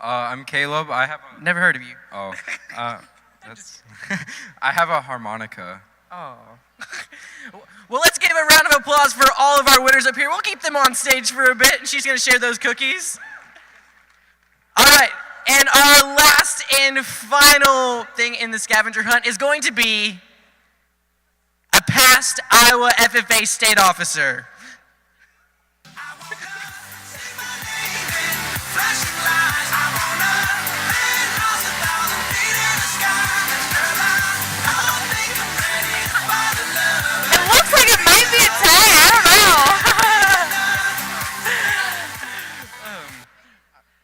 I'm Caleb. Never heard of you. Oh, that's. I have a harmonica. Oh. Well, let's give a round of applause for all of our winners up here. We'll keep them on stage for a bit, and she's going to share those cookies. All right, and our last and final thing in the scavenger hunt is going to be a past Iowa FFA state officer.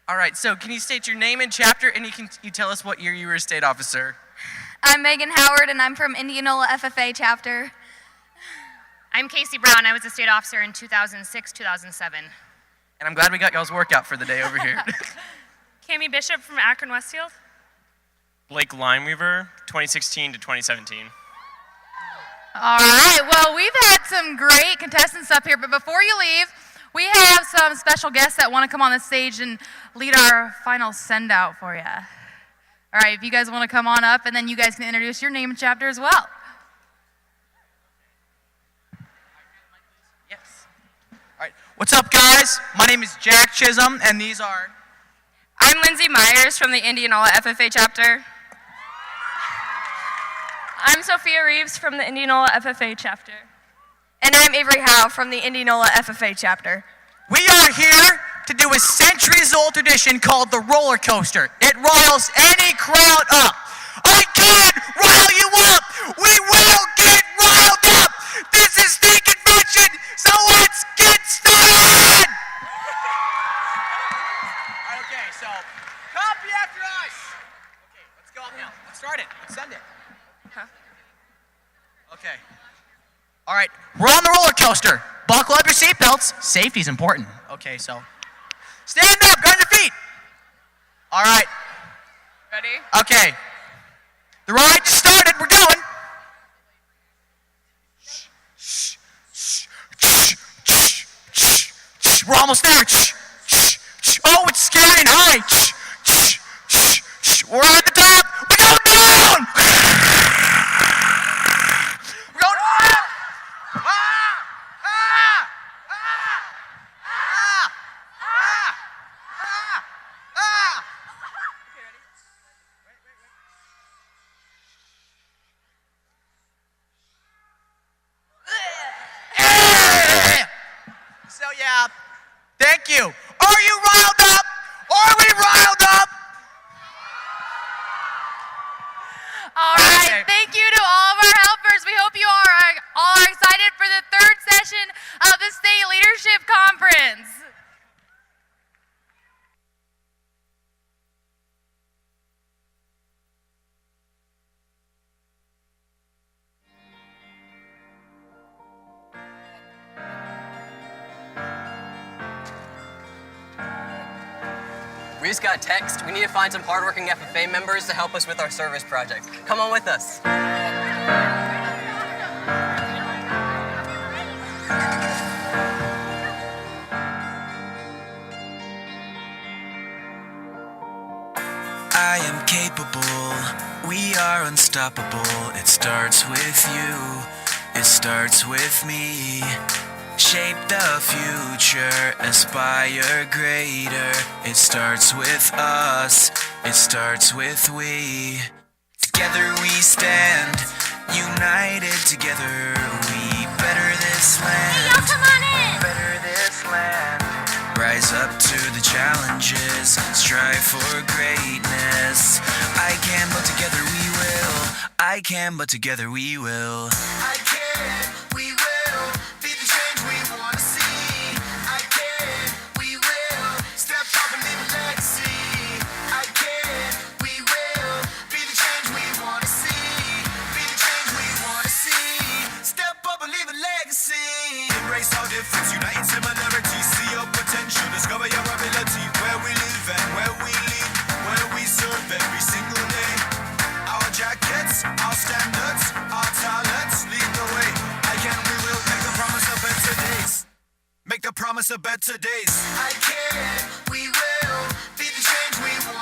All right, so can you state your name and chapter, and you tell us what year you were a state officer? I'm Megan Howard, and I'm from Indianola FFA chapter. I'm Casey Brown. I was a state officer in 2006, 2007. And I'm glad we got y'all's workout for the day over here. Cami Bishop from Akron Westfield. Blake Lineweaver, 2016 to 2017. All right, well, we've had some great contestants up here, but before you leave, we have some special guests that want to come on the stage and lead our final send-out for you. All right, if you guys want to come on up, and then you guys can introduce your name and chapter as well. Yes. All right, what's up, guys? My name is Jack Chisholm, and these are... I'm Lindsay Myers from the Indianola FFA chapter. I'm Sophia Reeves from the Indianola FFA chapter. And I'm Avery Howe from the Indianola FFA chapter. We are here to do a centuries-old tradition called the roller coaster. It riles any crowd up. I can rile you up. We will get riled up. This is the convention, so let's get started. Okay, so copy after us. Okay, let's go now. Let's start it. Let's send it. Huh? Okay. All right, we're on the roller coaster. Buckle up your seatbelts. Safety's important. Okay, so stand up, on your feet. All right. Ready? Okay. The ride just started. We're going. We're almost there. Oh, it's scary and high. We're at the top. We're going down. We're going up. So yeah, thank you. Are you riled up? Are we riled up? All right, thank you to all of our helpers. We hope you all are excited for the third session of the State Leadership Conference. We just got a text. We need to find some hardworking FFA members to help us with our service project. Come on with us. I am capable. We are unstoppable. It starts with you. It starts with me. Shape the future, aspire greater. It starts with us, it starts with we. Together we stand, united together. We better this land. Hey, y'all come on in. Better this land. Rise up to the challenges, strive for greatness. I can, but together we will. I can, but together we will. I can, we will. Be the change we want to see. I can, we will. Step up and leave a legacy. I can, we will. Be the change we want to see. Be the change we want to see. Step up and leave a legacy. Embrace our difference, unite in similarities. See your potential, discover your ability. Where we live and where we lead, where we serve every single day. Our jackets, our standards, our talents lead the way. I can, we will make the promise of better days. Make the promise of better days. I can, we will be the change we want.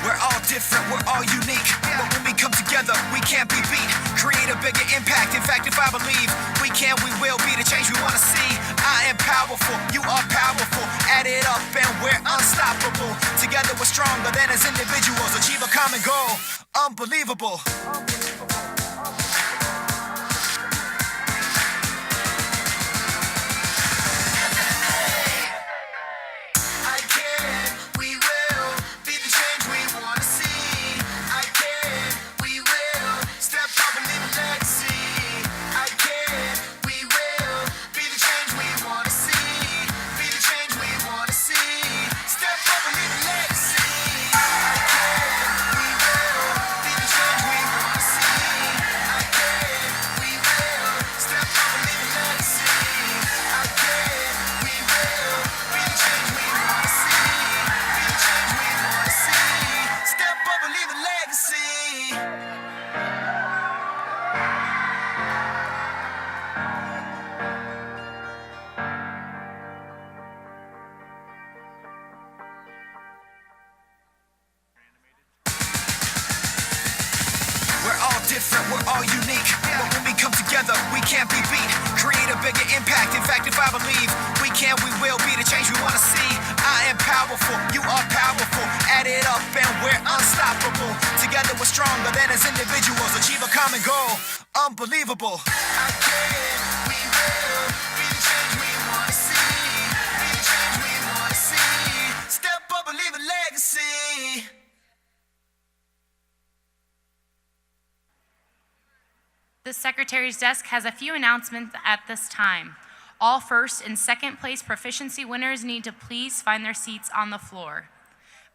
We're all different, we're all unique. But when we come together, we can't be beat. Create a bigger impact. In fact, if I believe we can, we will be the change we want to see. I am powerful, you are powerful. Add it up and we're unstoppable. Together we're stronger than as individuals. Achieve a common goal. Unbelievable. Different, we're all unique. But when we come together, we can't be beat. Create a bigger impact. In fact, if I believe we can, we will be the change we want to see. I am powerful, you are powerful. Add it up and we're unstoppable. Together we're stronger than as individuals. Achieve a common goal. Unbelievable. I can, we will be the change we want to see. Be the change we want to see. Step up and leave a legacy. The Secretary's desk has a few announcements at this time. All first and second place proficiency winners need to please find their seats on the floor.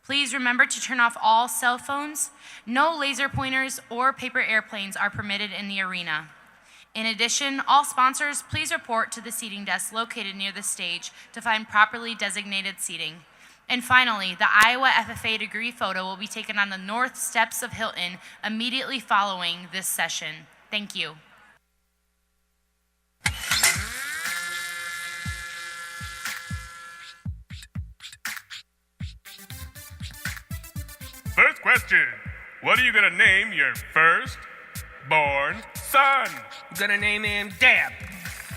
Please remember to turn off all cell phones. No laser pointers or paper airplanes are permitted in the arena. In addition, all sponsors, please report to the seating desk located near the stage to find properly designated seating. And finally, the Iowa FFA degree photo will be taken on the north steps of Hilton immediately following this session. Thank you. First question. What are you gonna name your first-born son? I'm gonna name him Dab.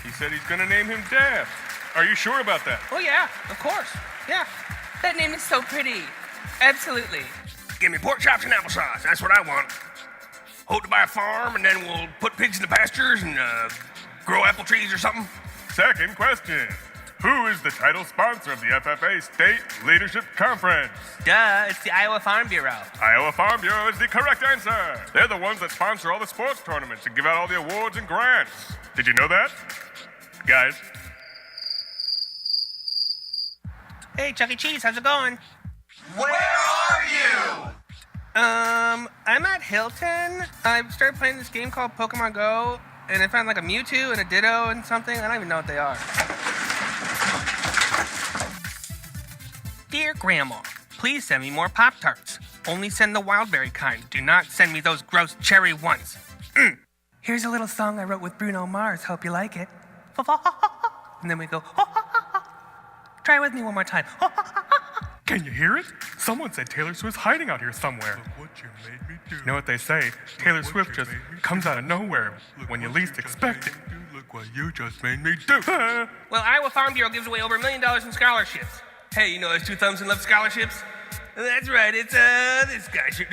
He said he's gonna name him Dab. Are you sure about that? Oh yeah, of course. Yeah. That name is so pretty. Absolutely. Give me pork chops and applesauce. That's what I want. Hope to buy a farm, and then we'll put pigs in the pastures and grow apple trees or something. Second question. Who is the title sponsor of the FFA State Leadership Conference? Duh, it's the Iowa Farm Bureau. Iowa Farm Bureau is the correct answer. They're the ones that sponsor all the sports tournaments and give out all the awards and grants. Did you know that? Guys? Hey, Chuck E. Cheese, how's it going? Where are you? I'm at Hilton. I started playing this game called Pokemon Go, and I found like a Mewtwo and a Ditto and something. I don't even know what they are. Dear Grandma, please send me more Pop-Tarts. Only send the wildberry kind. Do not send me those gross cherry ones. Here's a little song I wrote with Bruno Mars. Hope you like it. And then we go. Try it with me one more time. Can you hear it? Someone said Taylor Swift's hiding out here somewhere. Look what you made me do. You know what they say? Taylor Swift just comes out of nowhere when you least expect it. Look what you just made me do. Well, Iowa Farm Bureau gives away over $1 million in scholarships. Hey, you know those 2 thumbs and love scholarships? That's right, it's this guy. Sure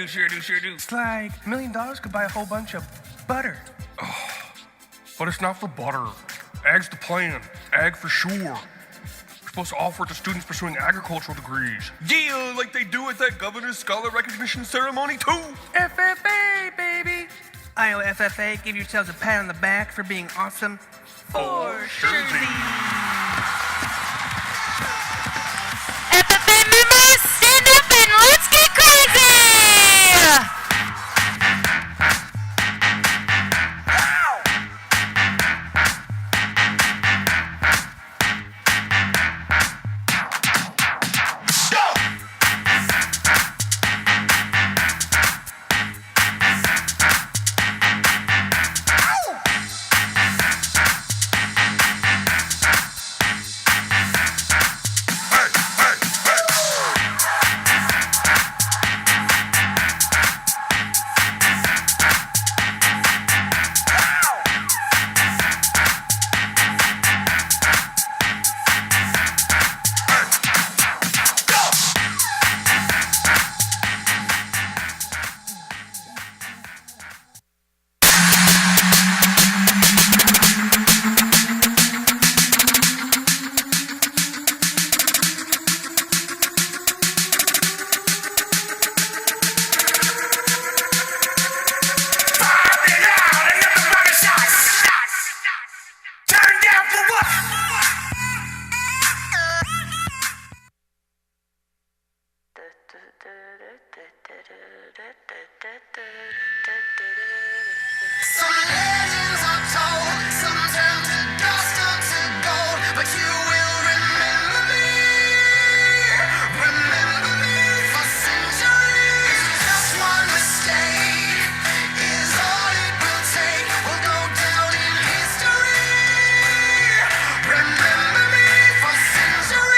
do. It's like $1 million could buy a whole bunch of butter. Oh, but it's not for butter. Ag's the plan. Ag for sure. We're supposed to offer it to students pursuing agricultural degrees. Yeah, like they do at that Governor's Scholar Recognition Ceremony, too. FFA, baby. Iowa FFA, give yourselves a pat on the back for being awesome. For sure. FFA members, stand up and let's get crazy! Some legends are told, some turn to dust or to gold, but you will remember me for centuries. Just one mistake is all it will take. We'll go down in history. Remember me for centuries.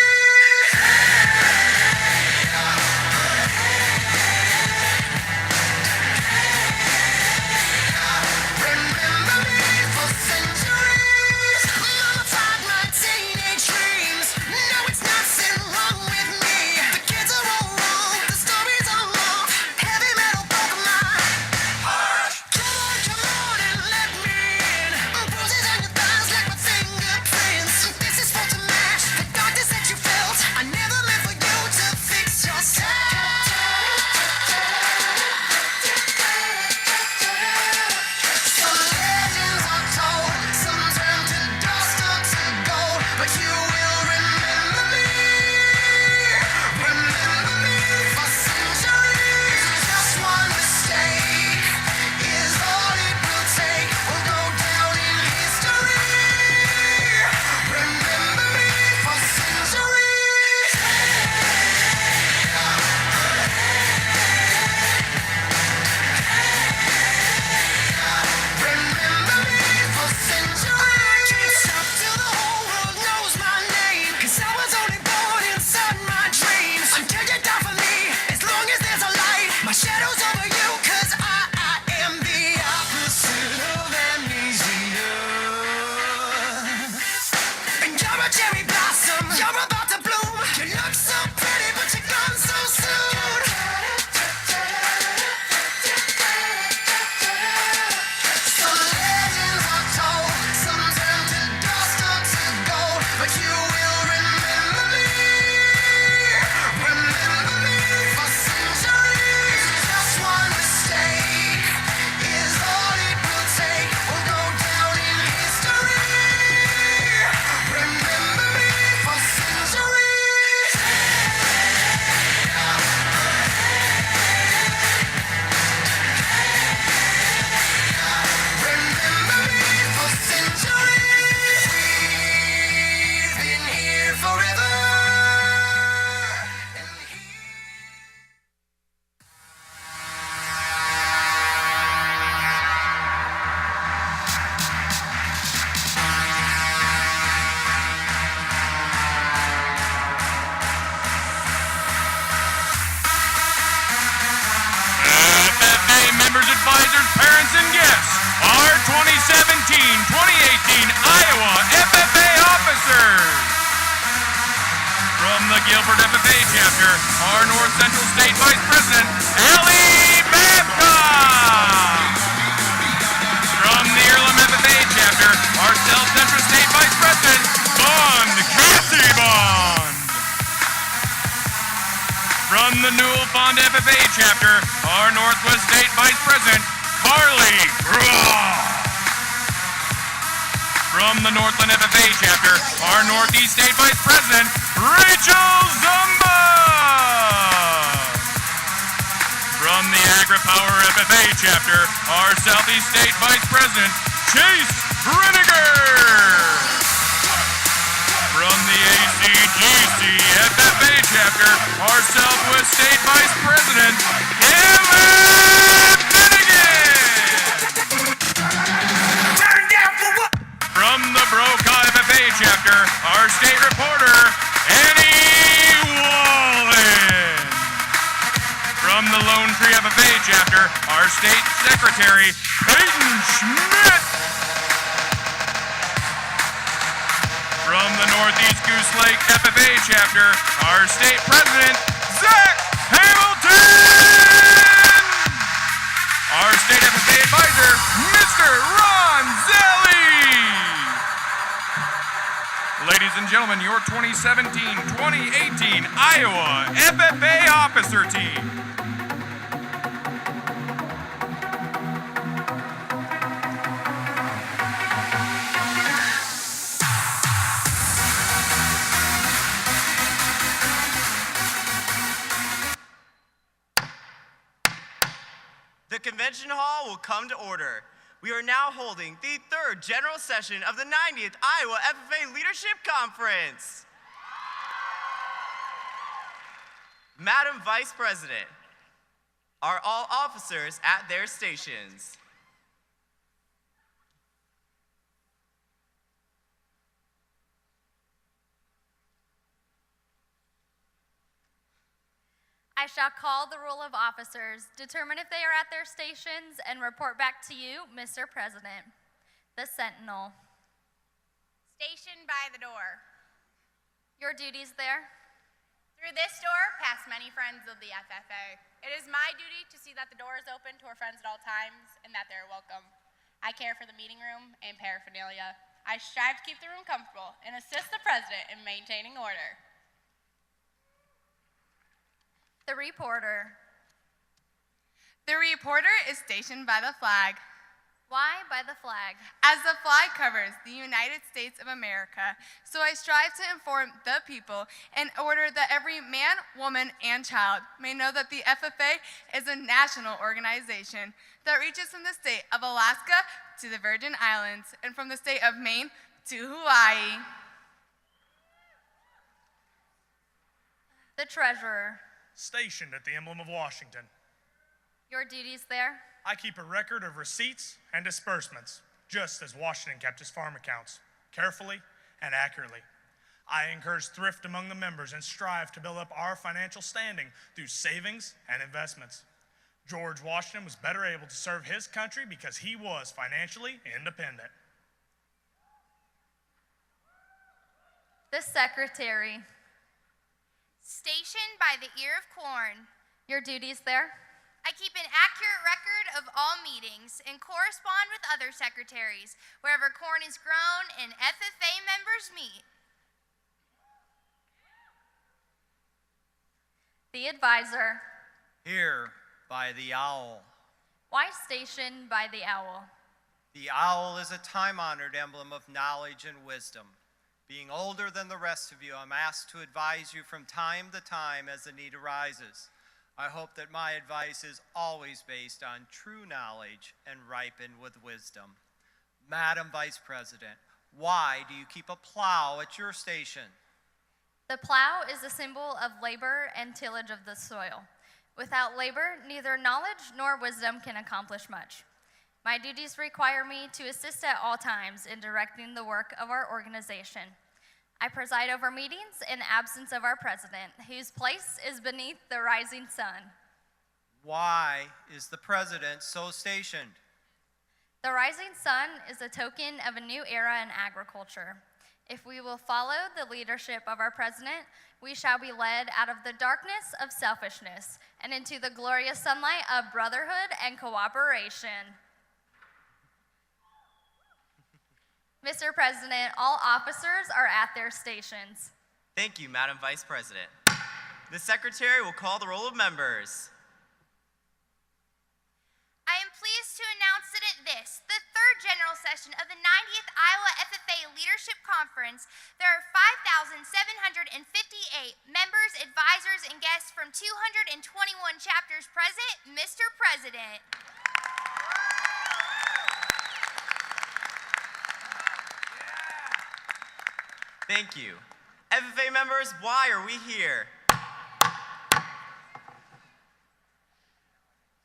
Remember me for centuries. Mama tried my teenage dreams. No, it's nothing wrong with me. The kids are all wrong. The stories are wrong. Heavy metal broke my heart. Come on and let me in. Bruises on your thighs like my fingerprints. This is for to match the darkness that you felt. I never meant for you to fix yourself. Some legends are told, some turn to dust or to gold, but you will remember me for centuries. Just one mistake is all it will take. We'll go down in history. Remember me for centuries. Remember me for centuries. I can't stop till the whole world knows my name, 'cause I was only born inside my dreams. Until you die for me, as long as there's a light, my shadow's over you, 'cause I am the opposite of amnesia. And you're a cherry blossom, you're about to bloom. You look so pretty, but you're gone so soon. Some legends are told, some turn to dust or to gold, but you will remember me for centuries. Just one mistake is all it will take. We'll go down in history. Remember me for centuries. Remember me for centuries. We've been here forever. FFA members, advisors, parents, and guests, our 2017-2018 Iowa FFA officers. From the Guilford FFA chapter, our North Central State Vice President, Ellie Babcock. From the Earlham FFA chapter, our South Central State Vice President, Cassie Bond. From the Newell Pond FFA chapter, our Northwest State Vice President, Carly Groff. From the Northland FFA chapter, our Northeast State Vice President, Rachel Zumbach. From the AgriPower FFA chapter, our Southeast State Vice President, Chase Brinegar. From the ACGC FFA chapter, our Southwest State Vice President, Emmett Finnegan. Turn down for what? From the Brokaw FFA chapter, our state reporter, Annie Wallen. From the Lone Tree FFA chapter, our state secretary, Peyton Schmitt. From the Northeast Goose Lake FFA chapter, our state president, Zach Hamilton! Our state FFA advisor, Mr. Ron Zelli! Ladies and gentlemen, your 2017-2018 Iowa FFA officer team. The convention hall will come to order. We are now holding the third general session of the 90th Iowa FFA Leadership Conference. Madam Vice President, are all officers at their stations? I shall call the roll of officers, determine if they are at their stations, and report back to you, Mr. President. The Sentinel. Stationed by the door. Your duties there? Through this door, past many friends of the FFA. It is my duty to see that the door is open to our friends at all times and that they are welcome. I care for the meeting room and paraphernalia. I strive to keep the room comfortable and assist the President in maintaining order. The reporter. The reporter is stationed by the flag. Why by the flag? As the flag covers the United States of America, so I strive to inform the people in order that every man, woman, and child may know that the FFA is a national organization that reaches from the state of Alaska to the Virgin Islands and from the state of Maine to Hawaii. The treasurer. Stationed at the Emblem of Washington. Your duties there? I keep a record of receipts and disbursements, just as Washington kept his farm accounts, carefully and accurately. I encourage thrift among the members and strive to build up our financial standing through savings and investments. George Washington was better able to serve his country because he was financially independent. The secretary. Stationed by the ear of corn. Your duties there? I keep an accurate record of all meetings and correspond with other secretaries wherever corn is grown and FFA members meet. The advisor. Here by the owl. Why stationed by the owl? The owl is a time-honored emblem of knowledge and wisdom. Being older than the rest of you, I'm asked to advise you from time to time as the need arises. I hope that my advice is always based on true knowledge and ripened with wisdom. Madam Vice President, why do you keep a plow at your station? The plow is a symbol of labor and tillage of the soil. Without labor, neither knowledge nor wisdom can accomplish much. My duties require me to assist at all times in directing the work of our organization. I preside over meetings in the absence of our president, whose place is beneath the rising sun. Why is the president so stationed? The rising sun is a token of a new era in agriculture. If we will follow the leadership of our president, we shall be led out of the darkness of selfishness and into the glorious sunlight of brotherhood and cooperation. Mr. President, all officers are at their stations. Thank you, Madam Vice President. The Secretary will call the roll of members. I am pleased to announce that at this, the third general session of the 90th Iowa FFA Leadership Conference, there are 5,758 members, advisors, and guests from 221 chapters present. Mr. President. Thank you. FFA members, why are we here?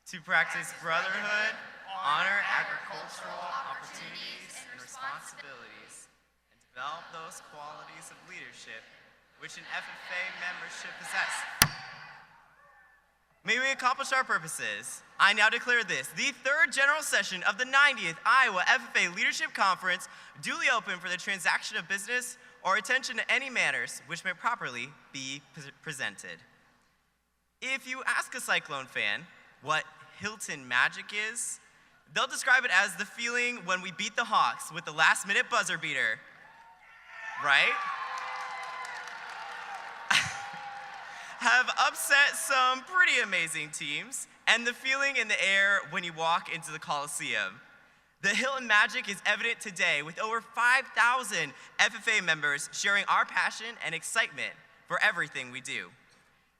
To practice brotherhood, honor agricultural opportunities and responsibilities, and develop those qualities of leadership which an FFA membership possess. May we accomplish our purposes. I now declare this, the third general session of the 90th Iowa FFA Leadership Conference, duly open for the transaction of business or attention to any matters which may properly be presented. If you ask a Cyclone fan what Hilton Magic is, they'll describe it as the feeling when we beat the Hawks with the last-minute buzzer beater, right? Have upset some pretty amazing teams, and the feeling in the air when you walk into the Coliseum. The Hilton Magic is evident today with over 5,000 FFA members sharing our passion and excitement for everything we do.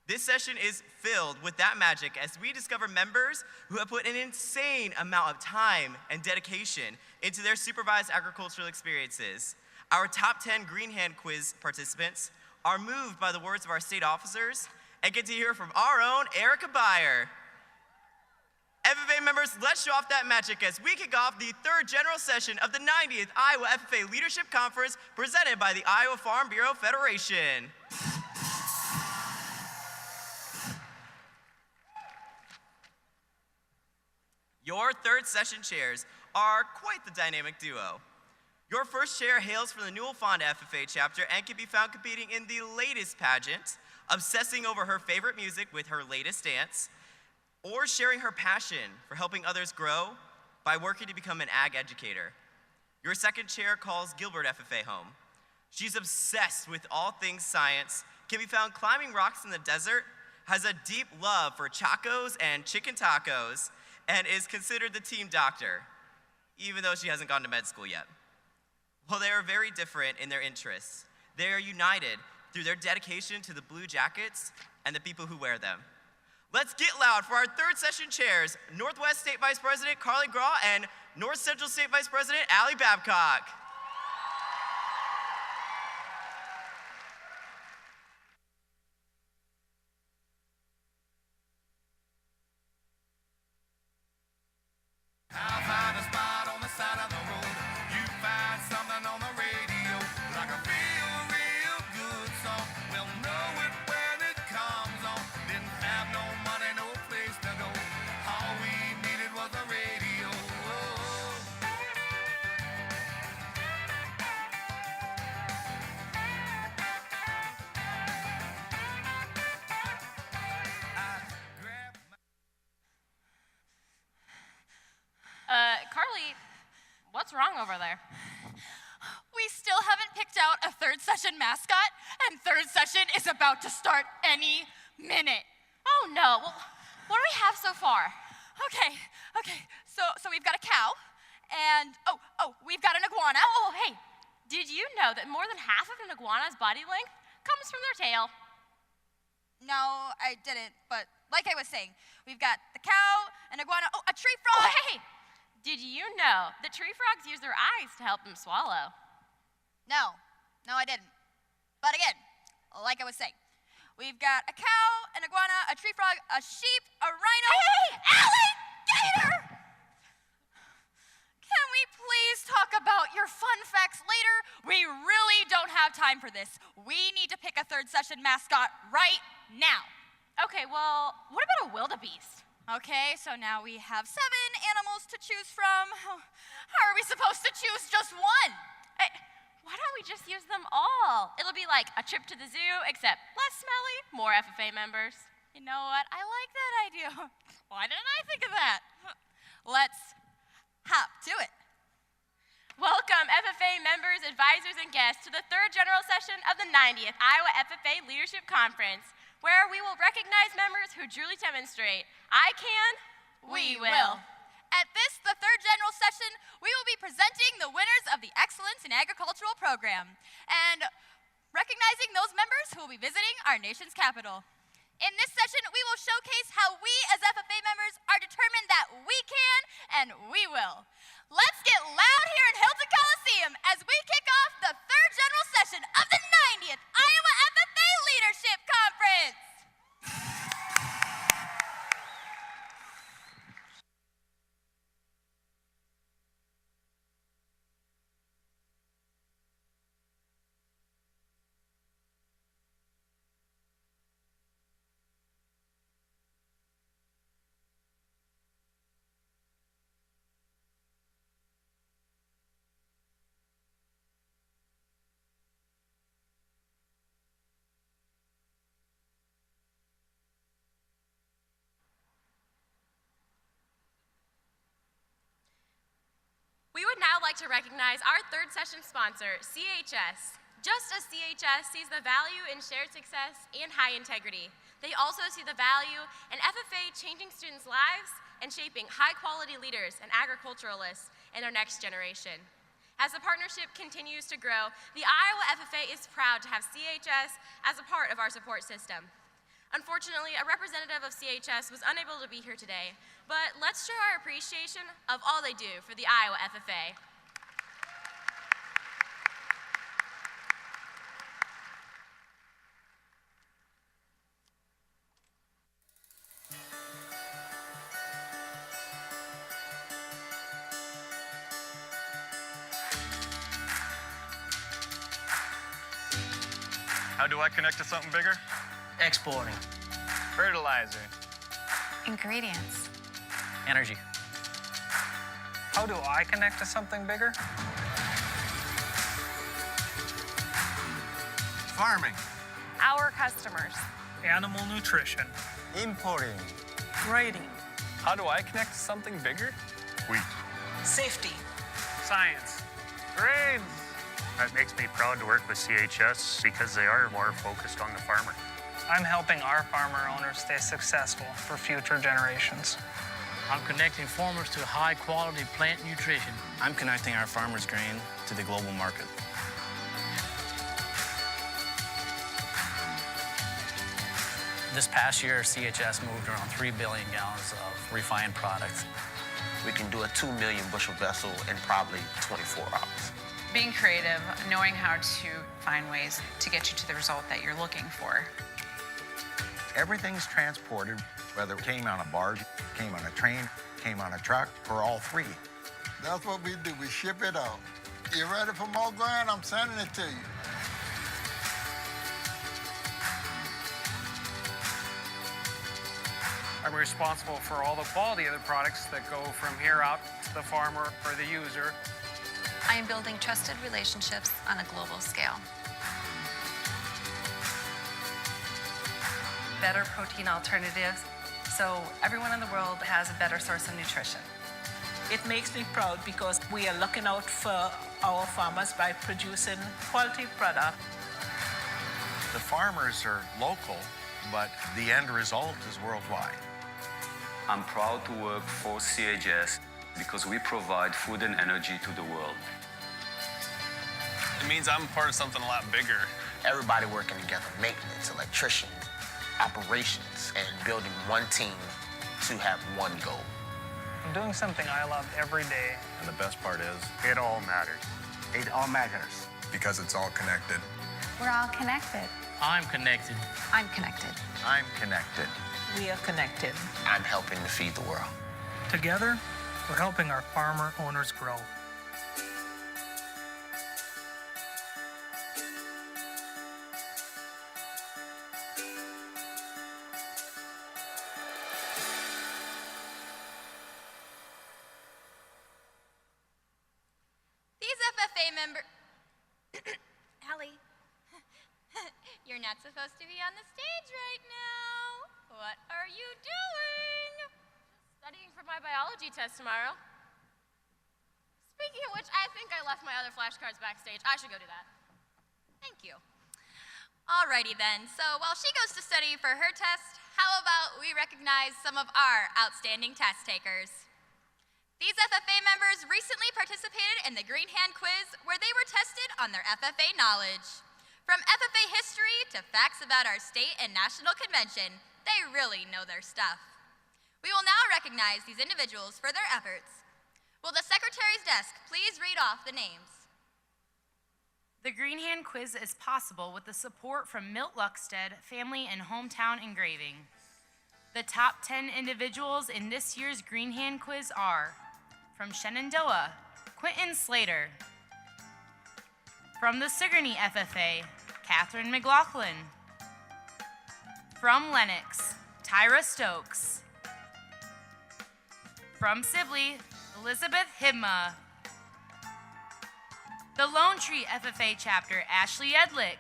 This session is filled with that magic as we discover members who have put an insane amount of time and dedication into their supervised agricultural experiences. Our top 10 Greenhand quiz participants are moved by the words of our state officers and get to hear from our own Erica Baier. FFA members, let's show off that magic as we kick off the third general session of the 90th Iowa FFA Leadership Conference presented by the Iowa Farm Bureau Federation. Your third session chairs are quite the dynamic duo. Your first chair hails from the Newell-Fonda FFA chapter and can be found competing in the latest pageant, obsessing over her favorite music with her latest dance, or sharing her passion for helping others grow by working to become an ag educator. Your second chair calls Gilbert FFA home. She's obsessed with all things science, can be found climbing rocks in the desert, has a deep love for chacos and chicken tacos, and is considered the team doctor, even though she hasn't gone to med school yet. While they are very different in their interests, they are united through their dedication to the Blue Jackets and the people who wear them. Let's get loud for our third session chairs, Northwest State Vice President Carly Graw and North Central State Vice President Allie Babcock. I'll find a spot on the side of the road. You find something on the radio, like a real good song. We'll know it when it comes on. Didn't have no money, no place to go. All we needed was a radio. Carly, what's wrong over there? We still haven't picked out a third session mascot, and third session is about to start any minute. Oh no, well, what do we have so far? Okay, so we've got a cow, and we've got an iguana. Oh, hey, did you know that more than half of an iguana's body length comes from their tail? No, I didn't, but like I was saying, we've got the cow, an iguana, a tree frog. Oh, hey, did you know that tree frogs use their eyes to help them swallow? No, I didn't. But again, like I was saying, we've got a cow, an iguana, a tree frog, a sheep, a rhino. Hey, alligator! Can we please talk about your fun facts later? We really don't have time for this. We need to pick a third session mascot right now. Okay, well, what about a wildebeest? Okay, so now we have 7 animals to choose from. How are we supposed to choose just one? Hey, why don't we just use them all? It'll be like a trip to the zoo, except less smelly, more FFA members. You know what? I like that idea. Why didn't I think of that? Let's hop to it. Welcome, FFA members, advisors, and guests to the third general session of the 90th Iowa FFA Leadership Conference, where we will recognize members who truly demonstrate, I can, we will. At this, the third general session, we will be presenting the winners of the Excellence in Agricultural program and recognizing those members who will be visiting our nation's capital. In this session, we will showcase how we as FFA members are determined that we can and we will. Let's get loud here in Hilton Coliseum as we kick off the third general session of the 90th Iowa FFA Leadership Conference. We would now like to recognize our third session sponsor, CHS. Just as CHS sees the value in shared success and high integrity, they also see the value in FFA changing students' lives and shaping high-quality leaders and agriculturalists in our next generation. As the partnership continues to grow, the Iowa FFA is proud to have CHS as a part of our support system. Unfortunately, a representative of CHS was unable to be here today, but let's show our appreciation of all they do for the Iowa FFA. How do I connect to something bigger? Exporting. Fertilizer. Ingredients. Energy. How do I connect to something bigger? Farming. Our customers. Animal nutrition. Importing. Writing. How do I connect to something bigger? Wheat. Safety. Science. Grains. It makes me proud to work with CHS because they are more focused on the farmer. I'm helping our farmer owners stay successful for future generations. I'm connecting farmers to high-quality plant nutrition. I'm connecting our farmers' grain to the global market. This past year, CHS moved around 3 billion gallons of refined products. We can do a 2 million bushel vessel in probably 24 hours. Being creative, knowing how to find ways to get you to the result that you're looking for. Everything's transported, whether it came on a barge, came on a train, came on a truck, or all three. That's what we do, we ship it out. You ready for more grain? I'm sending it to you. I'm responsible for all the quality of the products that go from here out to the farmer or the user. I am building trusted relationships on a global scale. Better protein alternatives, so everyone in the world has a better source of nutrition. It makes me proud because we are looking out for our farmers by producing quality product. The farmers are local, but the end result is worldwide. I'm proud to work for CHS because we provide food and energy to the world. It means I'm part of something a lot bigger. Everybody working together, maintenance, electricians, operations, and building one team to have one goal. I'm doing something I love every day. And the best part is, it all matters. It all matters. Because it's all connected. We're all connected. I'm connected. I'm connected. I'm connected. We are connected. I'm helping to feed the world. Together, we're helping our farmer owners grow. These FFA members... Allie, you're not supposed to be on the stage right now. What are you doing? Studying for my biology test tomorrow. Speaking of which, I think I left my other flashcards backstage. I should go do that. Thank you. Alrighty then, so while she goes to study for her test, how about we recognize some of our outstanding test takers? These FFA members recently participated in the Greenhand quiz where they were tested on their FFA knowledge. From FFA history to facts about our state and national convention, they really know their stuff. We will now recognize these individuals for their efforts. Will the Secretary's desk please read off the names? The Greenhand quiz is possible with the support from Milt Luckstead Family and Hometown Engraving. The top 10 individuals in this year's Greenhand quiz are from Shenandoah, Quentin Slater. From the Sigourney FFA, Catherine McLaughlin. From Lenox, Tyra Stokes. From Sibley, Elizabeth Hibma. The Lone Tree FFA chapter, Ashley Edlick.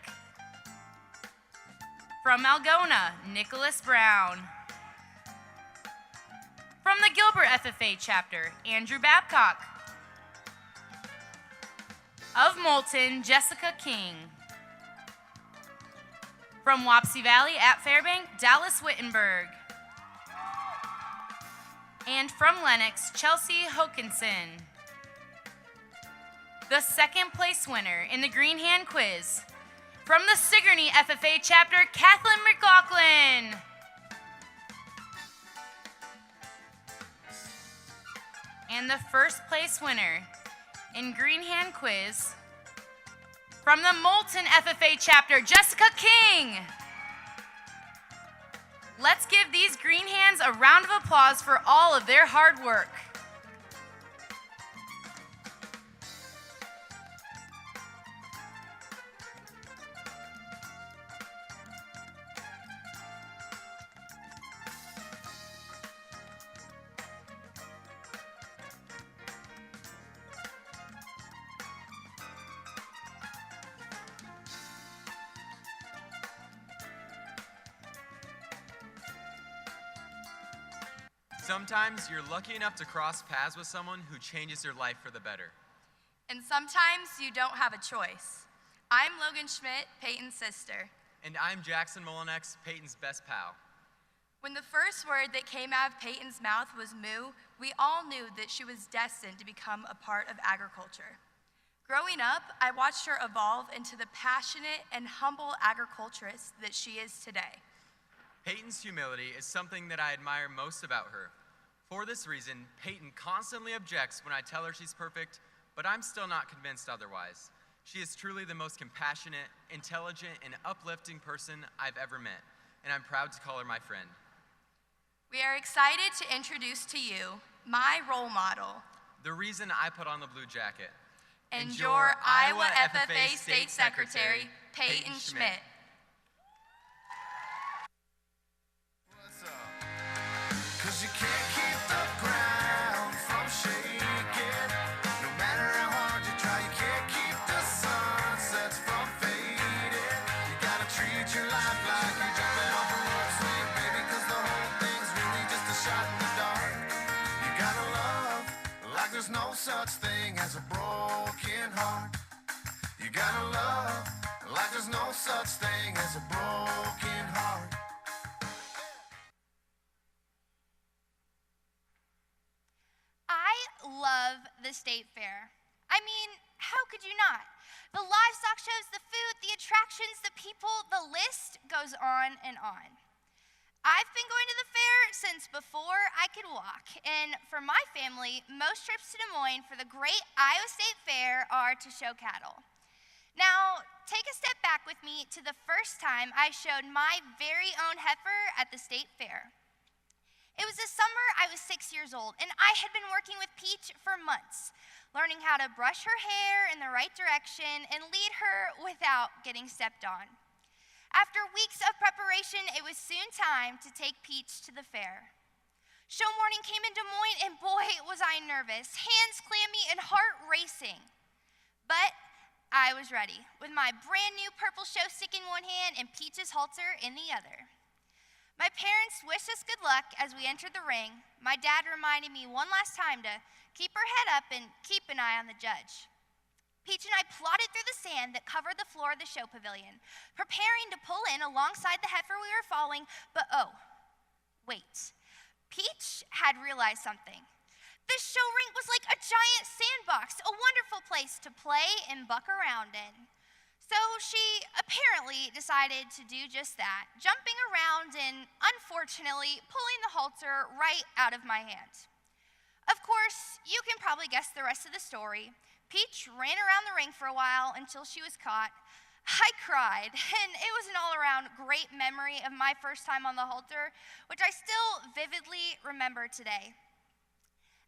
From Algona, Nicholas Brown. From the Gilbert FFA chapter, Andrew Babcock. Of Moulton, Jessica King. From Wapsie Valley at Fairbank, Dallas Wittenberg. And from Lenox, Chelsea Hokinson. The second place winner in the Greenhand quiz From the Sigourney FFA chapter, Kathleen McLaughlin. And the first place winner in Greenhand quiz, from the Moulton FFA chapter, Jessica King. Let's give these Greenhands a round of applause for all of their hard work. Sometimes you're lucky enough to cross paths with someone who changes your life for the better. And sometimes you don't have a choice. I'm Logan Schmitt, Peyton's sister. And I'm Jackson Molinex, Peyton's best pal. When the first word that came out of Peyton's mouth was moo, we all knew that she was destined to become a part of agriculture. Growing up, I watched her evolve into the passionate and humble agriculturist that she is today. Peyton's humility is something that I admire most about her. For this reason, Peyton constantly objects when I tell her she's perfect, but I'm still not convinced otherwise. She is truly the most compassionate, intelligent, and uplifting person I've ever met, and I'm proud to call her my friend. We are excited to introduce to you my role model, the reason I put on the blue jacket, and your Iowa FFA State Secretary, Peyton Schmitt. Cause you can't keep the ground from shaking. No matter how hard you try, you can't keep the sunsets from fading. You gotta treat your life like you're jumping off a rope swing, baby, cause the whole thing's really just a shot in the dark. You gotta love like there's no such thing as a broken heart. You gotta love like there's no such thing as a broken heart. Love the state fair. I mean, how could you not? The livestock shows, the food, the attractions, the people, the list goes on and on. I've been going to the fair since before I could walk, and for my family, most trips to Des Moines for the great Iowa State Fair are to show cattle. Now, take a step back with me to the first time I showed my very own heifer at the state fair. It was the summer I was 6 years old, and I had been working with Peach for months, learning how to brush her hair in the right direction and lead her without getting stepped on. After weeks of preparation, it was soon time to take Peach to the fair. Show morning came in Des Moines, and boy, was I nervous, hands clammy and heart racing. But I was ready, with my brand new purple show stick in one hand and Peach's halter in the other. My parents wished us good luck as we entered the ring. My dad reminded me one last time to keep her head up and keep an eye on the judge. Peach and I plodded through the sand that covered the floor of the show pavilion, preparing to pull in alongside the heifer we were following, but oh, wait. Peach had realized something. This show rink was like a giant sandbox, a wonderful place to play and buck around in. So she apparently decided to do just that, jumping around and, unfortunately, pulling the halter right out of my hand. Of course, you can probably guess the rest of the story. Peach ran around the ring for a while until she was caught. I cried, and it was an all-around great memory of my first time on the halter, which I still vividly remember today.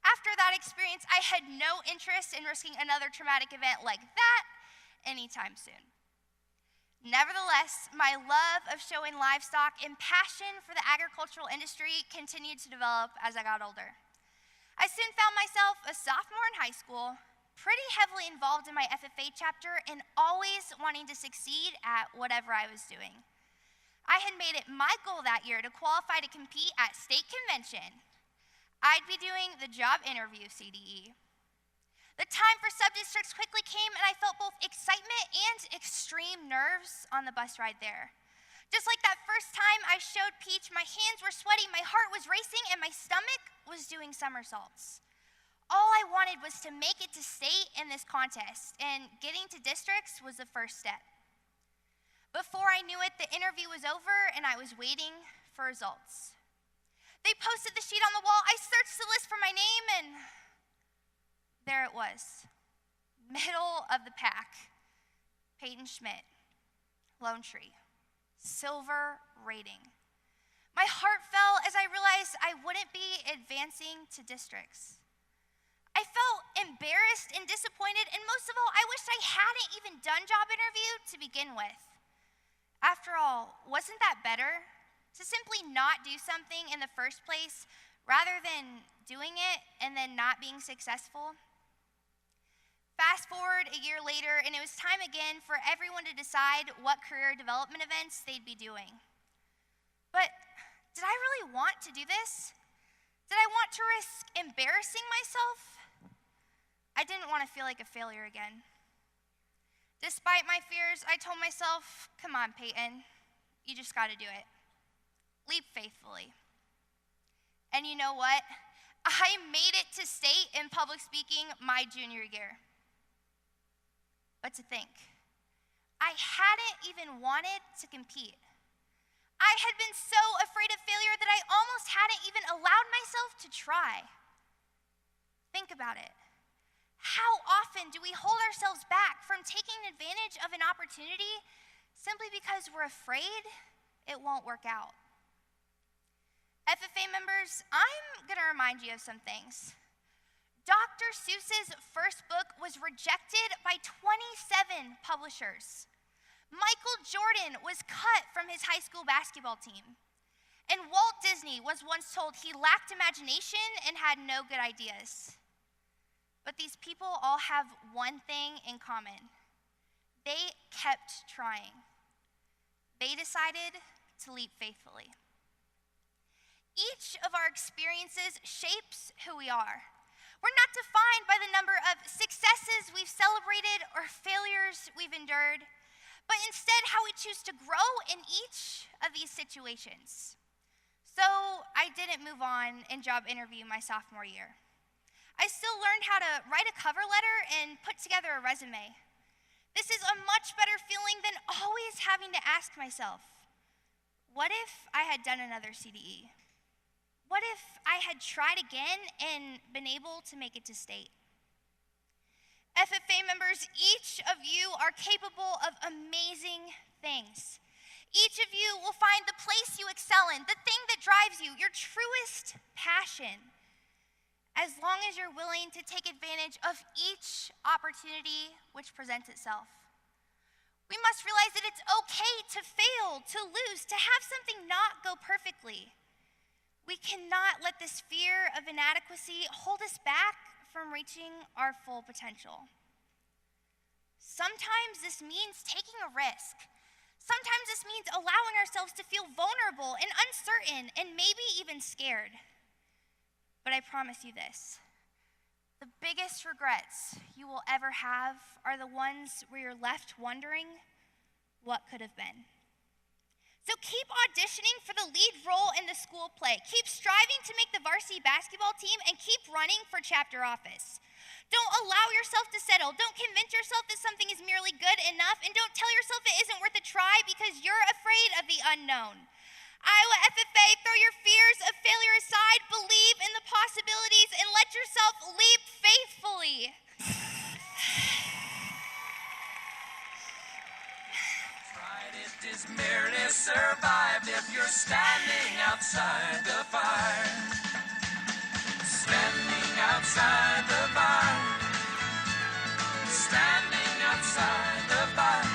After that experience, I had no interest in risking another traumatic event like that anytime soon. Nevertheless, my love of showing livestock and passion for the agricultural industry continued to develop as I got older. I soon found myself a sophomore in high school, pretty heavily involved in my FFA chapter and always wanting to succeed at whatever I was doing. I had made it my goal that year to qualify to compete at state convention. I'd be doing the job interview CDE. The time for sub-districts quickly came, and I felt both excitement and extreme nerves on the bus ride there. Just like that first time I showed Peach, my hands were sweaty, my heart was racing, and my stomach was doing somersaults. All I wanted was to make it to state in this contest, and getting to districts was the first step. Before I knew it, the interview was over and I was waiting for results. They posted the sheet on the wall. I searched the list for my name and there it was. Middle of the pack. Peyton Schmitt, Lone Tree, silver rating. My heart fell as I realized I wouldn't be advancing to districts. I felt embarrassed and disappointed, and most of all, I wished I hadn't even done job interview to begin with. After all, wasn't that better? To simply not do something in the first place rather than doing it and then not being successful? Fast forward a year later, and it was time again for everyone to decide what career development events they'd be doing. But did I really want to do this? Did I want to risk embarrassing myself? I didn't want to feel like a failure again. Despite my fears, I told myself, come on, Peyton, you just got to do it. Leap faithfully. And you know what? I made it to state in public speaking my junior year. But to think, I hadn't even wanted to compete. I had been so afraid of failure that I almost hadn't even allowed myself to try. Think about it. How often do we hold ourselves back from taking advantage of an opportunity simply because we're afraid it won't work out? FFA members, I'm going to remind you of some things. Dr. Seuss's first book was rejected by 27 publishers. Michael Jordan was cut from his high school basketball team. And Walt Disney was once told he lacked imagination and had no good ideas. But these people all have one thing in common. They kept trying. They decided to leap faithfully. Each of our experiences shapes who we are. We're not defined by the number of successes we've celebrated or failures we've endured, but instead how we choose to grow in each of these situations. So I didn't move on in job interview my sophomore year. I still learned how to write a cover letter and put together a resume. This is a much better feeling than always having to ask myself, what if I had done another CDE? What if I had tried again and been able to make it to state? FFA members, each of you are capable of amazing things. Each of you will find the place you excel in, the thing that drives you, your truest passion, as long as you're willing to take advantage of each opportunity which presents itself. We must realize that it's okay to fail, to lose, to have something not go perfectly. We cannot let this fear of inadequacy hold us back from reaching our full potential. Sometimes this means taking a risk. Sometimes this means allowing ourselves to feel vulnerable and uncertain and maybe even scared. But I promise you this, the biggest regrets you will ever have are the ones where you're left wondering what could have been. So keep auditioning for the lead role in the school play. Keep striving to make the varsity basketball team and keep running for chapter office. Don't allow yourself to settle. Don't convince yourself that something is merely good enough, and don't tell yourself it isn't worth a try because you're afraid of the unknown. Iowa FFA, throw your fears of failure aside, believe in the possibilities, and let yourself leap faithfully. It is merely survived if you're standing outside the fire. Standing outside the fire. Standing outside the fire.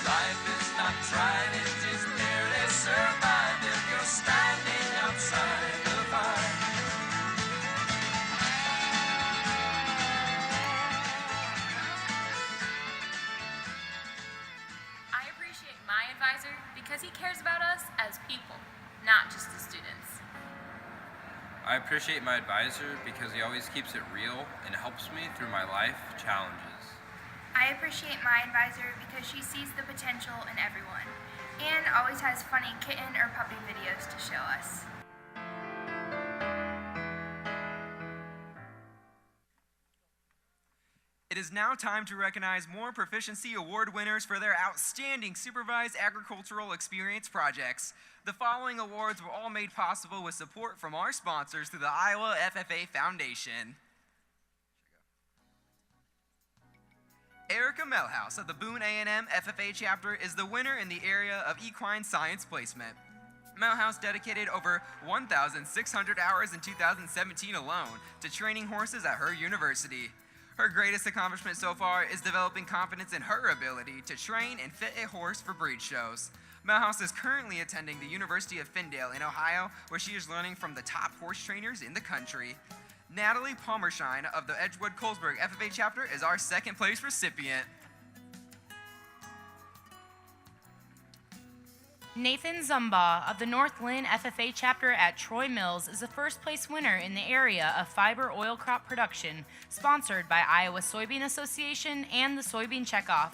Life is not tried, it is merely survived if you're standing outside the fire. Advisor because he cares about us as people, not just as students. I appreciate my advisor because he always keeps it real and helps me through my life challenges. I appreciate my advisor because she sees the potential in everyone and always has funny kitten or puppy videos to show us. It is now time to recognize more Proficiency Award winners for their outstanding supervised agricultural experience projects. The following awards were all made possible with support from our sponsors through the Iowa FFA Foundation. Erica Melhouse of the Boone A&M FFA chapter is the winner in the area of equine science placement. Melhouse dedicated over 1,600 hours in 2017 alone to training horses at her university. Her greatest accomplishment so far is developing confidence in her ability to train and fit a horse for breed shows. Melhouse is currently attending the University of Findale in Ohio, where she is learning from the top horse trainers in the country. Natalie Palmershine of the Edgewood-Colesburg FFA chapter is our second place recipient. Nathan Zumbach of the North Lynn FFA chapter at Troy Mills is the first place winner in the area of fiber oil crop production, sponsored by Iowa Soybean Association and the Soybean Checkoff.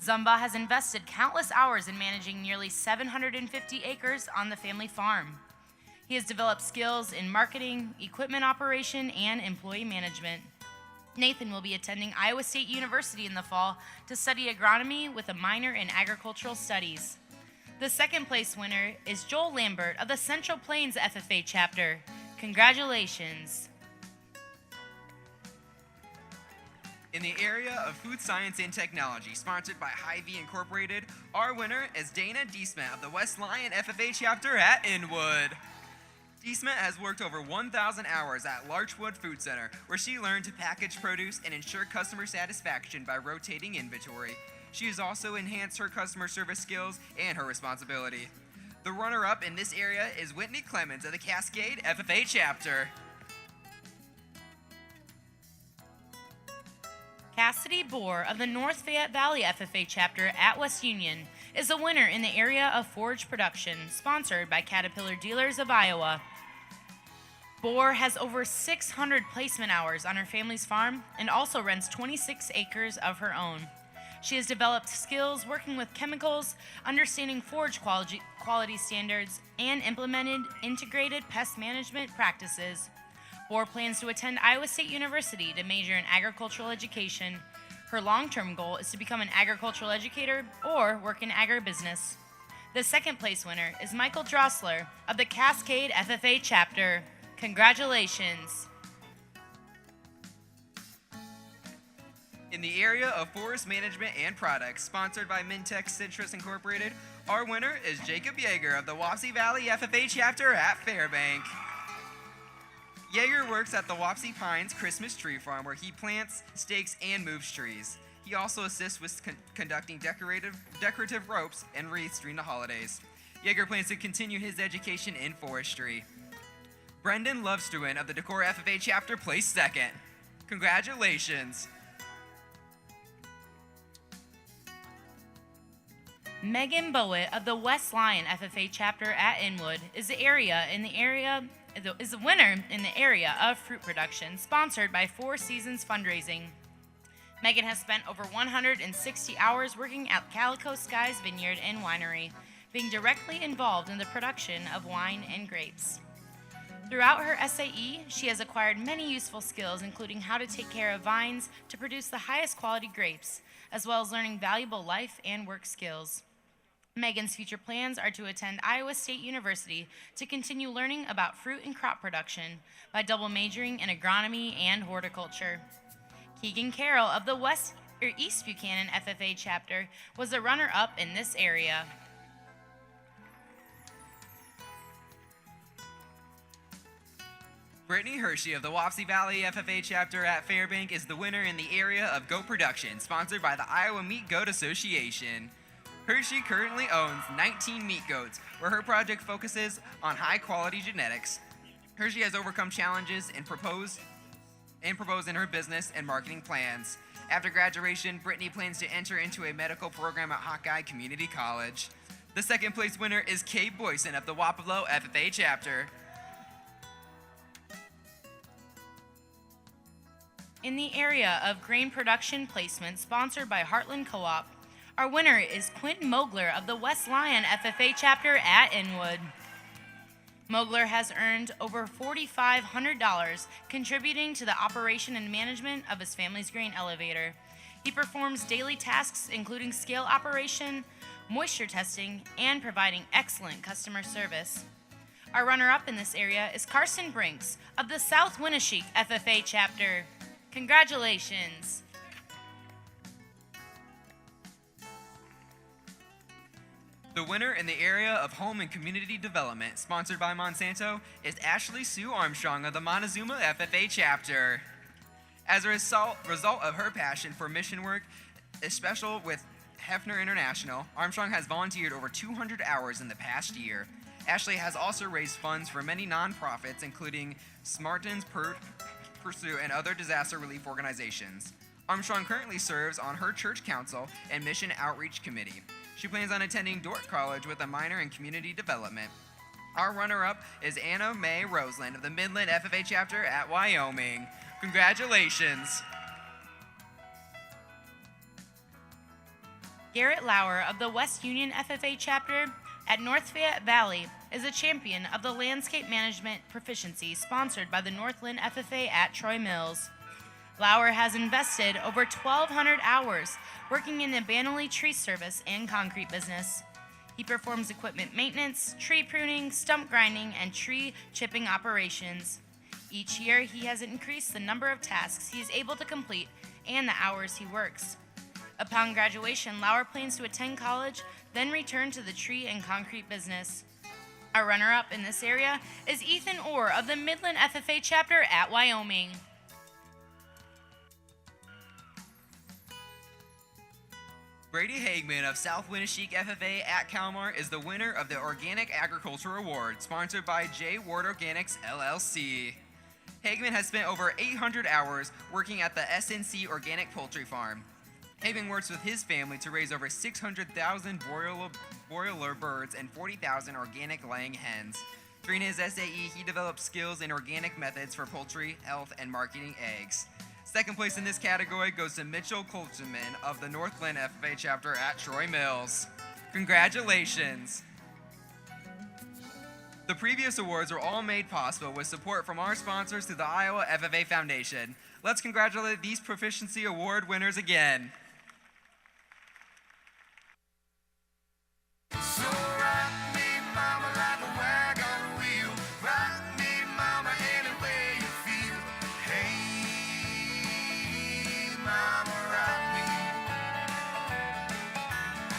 Zumbach has invested countless hours in managing nearly 750 acres on the family farm. He has developed skills in marketing, equipment operation, and employee management. Nathan will be attending Iowa State University in the fall to study agronomy with a minor in agricultural studies. The second place winner is Joel Lambert of the Central Plains FFA chapter. Congratulations. In the area of food science and technology, sponsored by Hy-Vee Incorporated, our winner is Dana Deesmet of the West Lyon FFA chapter at Inwood. Deesmet has worked over 1,000 hours at Larchwood Food Center, where she learned to package produce and ensure customer satisfaction by rotating inventory. She has also enhanced her customer service skills and her responsibility. The runner-up in this area is Whitney Clemens of the Cascade FFA chapter. Cassidy Bohr of the North Fayette Valley FFA chapter at West Union is a winner in the area of forage production, sponsored by Caterpillar Dealers of Iowa. Bohr has over 600 placement hours on her family's farm and also rents 26 acres of her own. She has developed skills working with chemicals, understanding forage quality standards, and implemented integrated pest management practices. Bohr plans to attend Iowa State University to major in agricultural education. Her long-term goal is to become an agricultural educator or work in agribusiness. The second place winner is Michael Drossler of the Cascade FFA chapter. Congratulations. In the area of forest management and products, sponsored by Mintech Citrus Incorporated, our winner is Jacob Yeager of the Wapsie Valley FFA chapter at Fairbank. Yeager works at the Wapsie Pines Christmas Tree Farm, where he plants, stakes, and moves trees. He also assists with conducting decorative ropes and wreaths during the holidays. Yeager plans to continue his education in forestry. Brendan Lovestruin of the Decor FFA chapter placed second. Congratulations. Megan Bowitt of the West Lyon FFA chapter at Inwood is a winner in the area of fruit production, sponsored by Four Seasons Fundraising. Megan has spent over 160 hours working at Calico Skies Vineyard and Winery, being directly involved in the production of wine and grapes. Throughout her SAE, she has acquired many useful skills, including how to take care of vines to produce the highest quality grapes, as well as learning valuable life and work skills. Megan's future plans are to attend Iowa State University to continue learning about fruit and crop production by double majoring in agronomy and horticulture. Keegan Carroll of the East Buchanan FFA chapter was a runner-up in this area. Brittany Hershey of the Wapsie Valley FFA chapter at Fairbank is the winner in the area of goat production, sponsored by the Iowa Meat Goat Association. Hershey currently owns 19 meat goats, where her project focuses on high-quality genetics. Hershey has overcome challenges and proposed in her business and marketing plans. After graduation, Brittany plans to enter into a medical program at Hawkeye Community College. The second place winner is Kate Boyson of the Wapello FFA chapter. In the area of grain production placement, sponsored by Heartland Co-op, our winner is Quentin Mogler of the West Lyon FFA chapter at Inwood. Mogler has earned over $4,500 contributing to the operation and management of his family's grain elevator. He performs daily tasks including scale operation, moisture testing, and providing excellent customer service. Our runner-up in this area is Carson Brinks of the South Winneshiek FFA chapter. Congratulations! The winner in the area of Home and Community Development, sponsored by Monsanto, is Ashley Sue Armstrong of the Montezuma FFA chapter. As a result of her passion for mission work, especially with Hefner International, Armstrong has volunteered over 200 hours in the past year. Ashley has also raised funds for many nonprofits, including Smartens Pursue and other disaster relief organizations. Armstrong currently serves on her church council and mission outreach committee. She plans on attending Dordt College with a minor in community development. Our runner-up is Anna Mae Roseland of the Midland FFA chapter at Wyoming. Congratulations. Garrett Lauer of the West Union FFA chapter at North Fayette Valley is a champion of the Landscape Management Proficiency sponsored by the Northland FFA at Troy Mills. Lauer has invested over 1,200 hours working in the Banley tree service and concrete business. He performs equipment maintenance, tree pruning, stump grinding, and tree chipping operations. Each year, he has increased the number of tasks he is able to complete and the hours he works. Upon graduation, Lauer plans to attend college, then return to the tree and concrete business. Our runner-up in this area is Ethan Orr of the Midland FFA chapter at Wyoming. Brady Hagman of South Winneshiek FFA at Kalmar is the winner of the Organic Agriculture Award, sponsored by J. Ward Organics, LLC. Hagman has spent over 800 hours working at the SNC Organic Poultry Farm. Hagman works with his family to raise over 600,000 broiler birds and 40,000 organic laying hens. During his SAE, he developed skills in organic methods for poultry, health, and marketing eggs. Second place in this category goes to Mitchell Coltman of the Northland FFA chapter at Troy Mills. Congratulations! The previous awards were all made possible with support from our sponsors through the Iowa FFA Foundation. Let's congratulate these Proficiency Award winners again. So rock me, mama, like a wagon wheel. Rock me, mama, any way you feel. Hey, mama, rock me.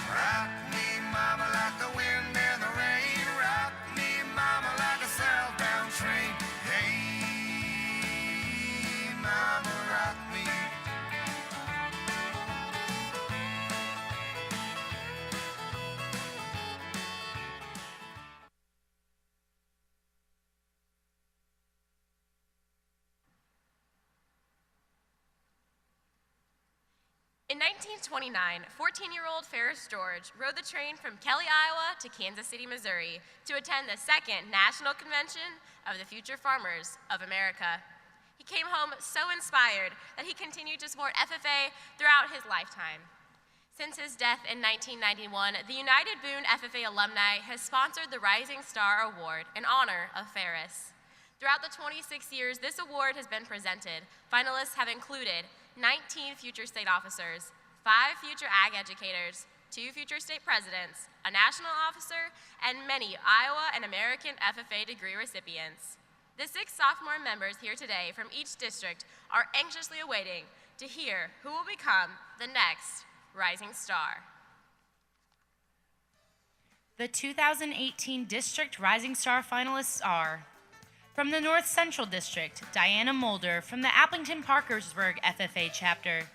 Rock me, mama, like the wind and the rain. Rock me, mama, like a southbound train. Hey, mama, rock me. In 1929, 14-year-old Ferris George rode the train from Kelly, Iowa to Kansas City, Missouri to attend the second National Convention of the Future Farmers of America. He came home so inspired that he continued to support FFA throughout his lifetime. Since his death in 1991, the United Boone FFA Alumni has sponsored the Rising Star Award in honor of Ferris. Throughout the 26 years this award has been presented, finalists have included 19 future state officers, 5 future ag educators, 2 future state presidents, a national officer, and many Iowa and American FFA degree recipients. The 6 sophomore members here today from each district are anxiously awaiting to hear who will become the next Rising Star. The 2018 District Rising Star finalists are: from the North Central District, Diana Mulder from the Appleton-Parkersburg FFA chapter.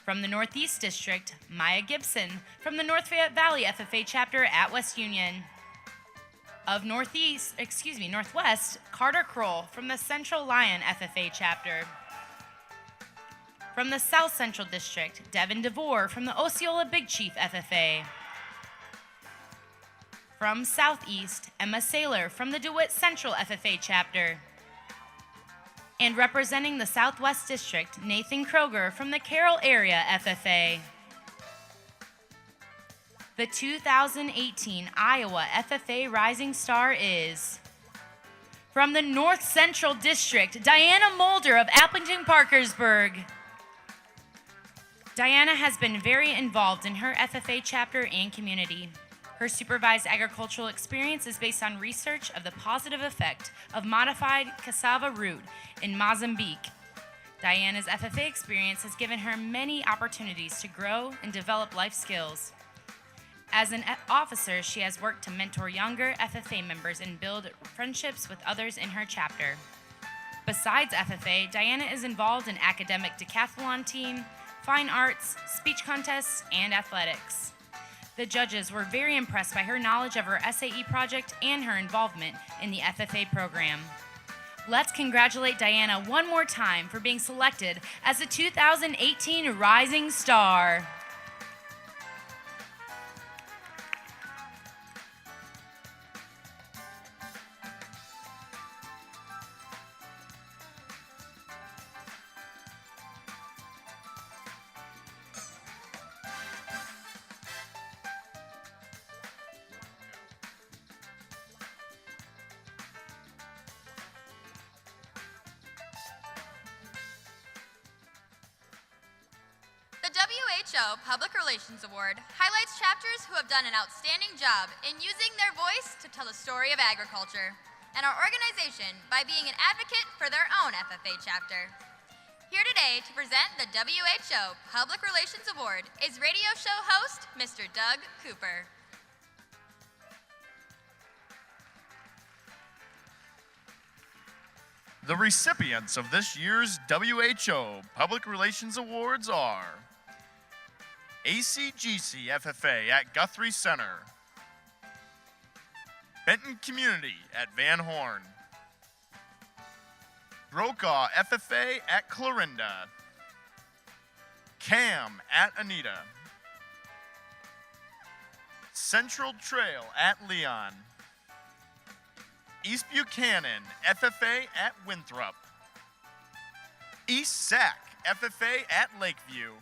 From the Northeast District, Maya Gibson from the North Fayette Valley FFA chapter at West Union. Of Northwest, Carter Kroll from the Central Lyon FFA chapter. From the South Central District, Devin DeVore from the Osceola Big Chief FFA. From Southeast, Emma Saylor from the DeWitt Central FFA chapter. And representing the Southwest District, Nathan Kroger from the Carroll Area FFA. The 2018 Iowa FFA Rising Star is from the North Central District, Diana Mulder of Appleton-Parkersburg. Diana has been very involved in her FFA chapter and community. Her supervised agricultural experience is based on research of the positive effect of modified cassava root in Mozambique. Diana's FFA experience has given her many opportunities to grow and develop life skills. As an officer, she has worked to mentor younger FFA members and build friendships with others in her chapter. Besides FFA, Diana is involved in academic decathlon team, fine arts, speech contests, and athletics. The judges were very impressed by her knowledge of her SAE project and her involvement in the FFA program. Let's congratulate Diana one more time for being selected as the 2018 Rising Star. The WHO Public Relations Award highlights chapters who have done an outstanding job in using their voice to tell the story of agriculture, and our organization by being an advocate for their own FFA chapter. Here today to present the WHO Public Relations Award is radio show host, Mr. Doug Cooper. The recipients of this year's WHO Public Relations Awards are ACGC FFA at Guthrie Center, Benton Community at Van Horn, Brokaw FFA at Clarinda, CAM at Anita, Central Trail at Leon, East Buchanan FFA at Winthrop, East Sac FFA at Lakeview,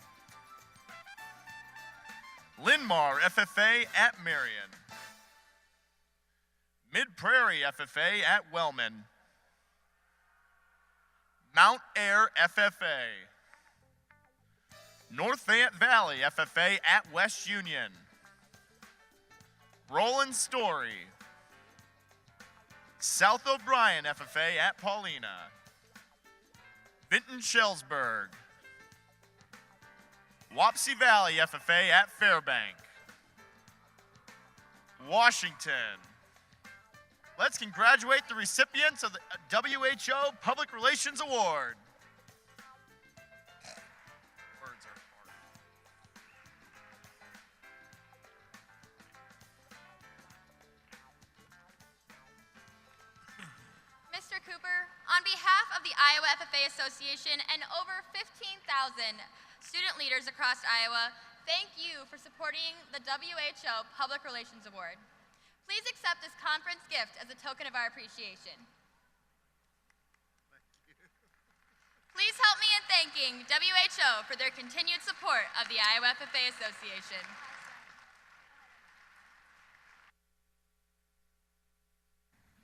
Linmar FFA at Marion, Mid-Prairie FFA at Wellman, Mount Air FFA, North Fayette Valley FFA at West Union, Roland Story, South O'Brien FFA at Paulina, Vinton Shellsburg, Wapsie Valley FFA at Fairbank, Washington. Let's congratulate the recipients of the WHO Public Relations Award. Mr. Cooper, on behalf of the Iowa FFA Association and over 15,000 student leaders across Iowa, thank you for supporting the WHO Public Relations Award. Please accept this conference gift as a token of our appreciation. Please help me in thanking WHO for their continued support of the Iowa FFA Association.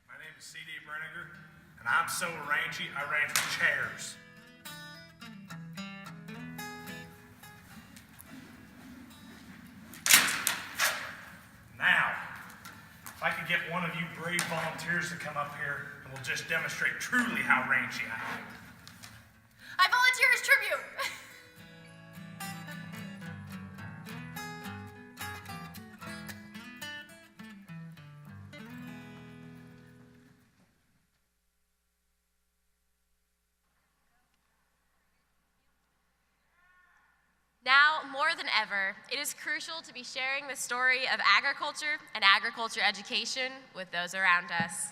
My name is C.D. Brinegar, and I'm so rangy, I ranch chairs. Now, if I could get one of you brave volunteers to come up here, and we'll just demonstrate truly how rangy I am. I volunteer as tribute. Now, more than ever, it is crucial to be sharing the story of agriculture and agriculture education with those around us.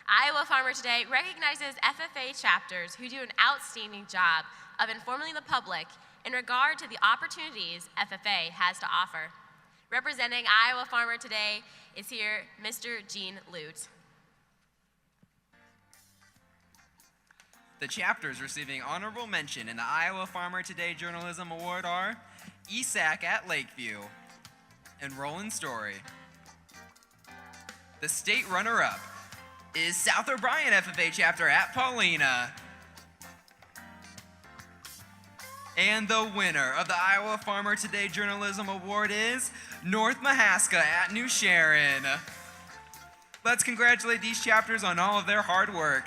Iowa Farmer Today recognizes FFA chapters who do an outstanding job of informing the public in regard to the opportunities FFA has to offer. Representing Iowa Farmer Today is here Mr. Gene Lute. The chapters receiving honorable mention in the Iowa Farmer Today Journalism Award are ESAC at Lakeview, and Roland Story. The state runner-up is South O'Brien FFA chapter at Paulina. And the winner of the Iowa Farmer Today Journalism Award is North Mahaska at New Sharon. Let's congratulate these chapters on all of their hard work.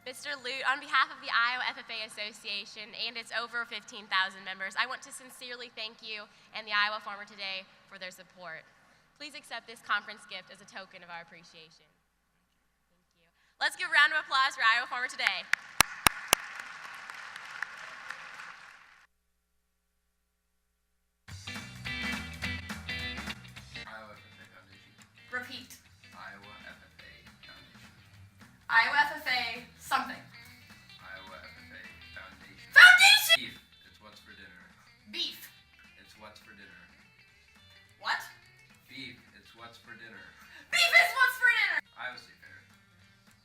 Mr. Lute, on behalf of the Iowa FFA Association and its over 15,000 members, I want to sincerely thank you and the Iowa Farmer Today for their support. Please accept this conference gift as a token of our appreciation. Thank you. Let's give a round of applause for Iowa Farmer Today. Iowa FFA Foundation. Repeat. Iowa FFA Foundation. Iowa FFA something. Iowa FFA Foundation. Foundation! Beef. It's what's for dinner. Beef. It's what's for dinner. What? Beef. It's what's for dinner. Beef is what's for dinner. Iowa State Fair.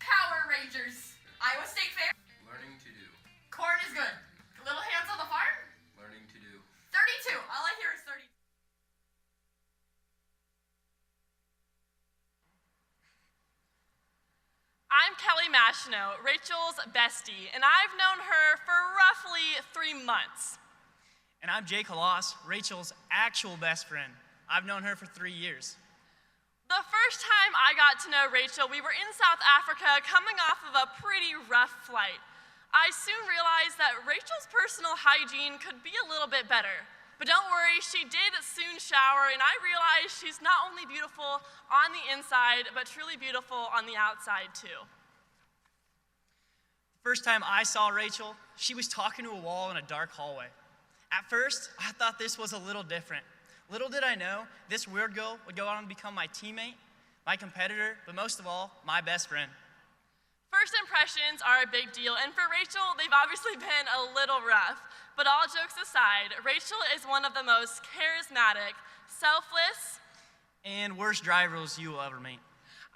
Power Rangers. Iowa State Fair. Learning to do. Corn is good. Little hands on the farm. Learning to do. 32. All I hear is 30. I'm Kelly Mashino, Rachel's bestie, and I've known her for roughly 3 months. And I'm Jake Halas, Rachel's actual best friend. I've known her for 3 years. The first time I got to know Rachel, we were in South Africa coming off of a pretty rough flight. I soon realized that Rachel's personal hygiene could be a little bit better. But don't worry, she did soon shower, and I realized she's not only beautiful on the inside, but truly beautiful on the outside too. First time I saw Rachel, she was talking to a wall in a dark hallway. At first, I thought this was a little different. Little did I know, this weird girl would go on and become my teammate, my competitor, but most of all, my best friend. First impressions are a big deal, and for Rachel, they've obviously been a little rough. But all jokes aside, Rachel is one of the most charismatic, selfless, and worst drivers you will ever meet.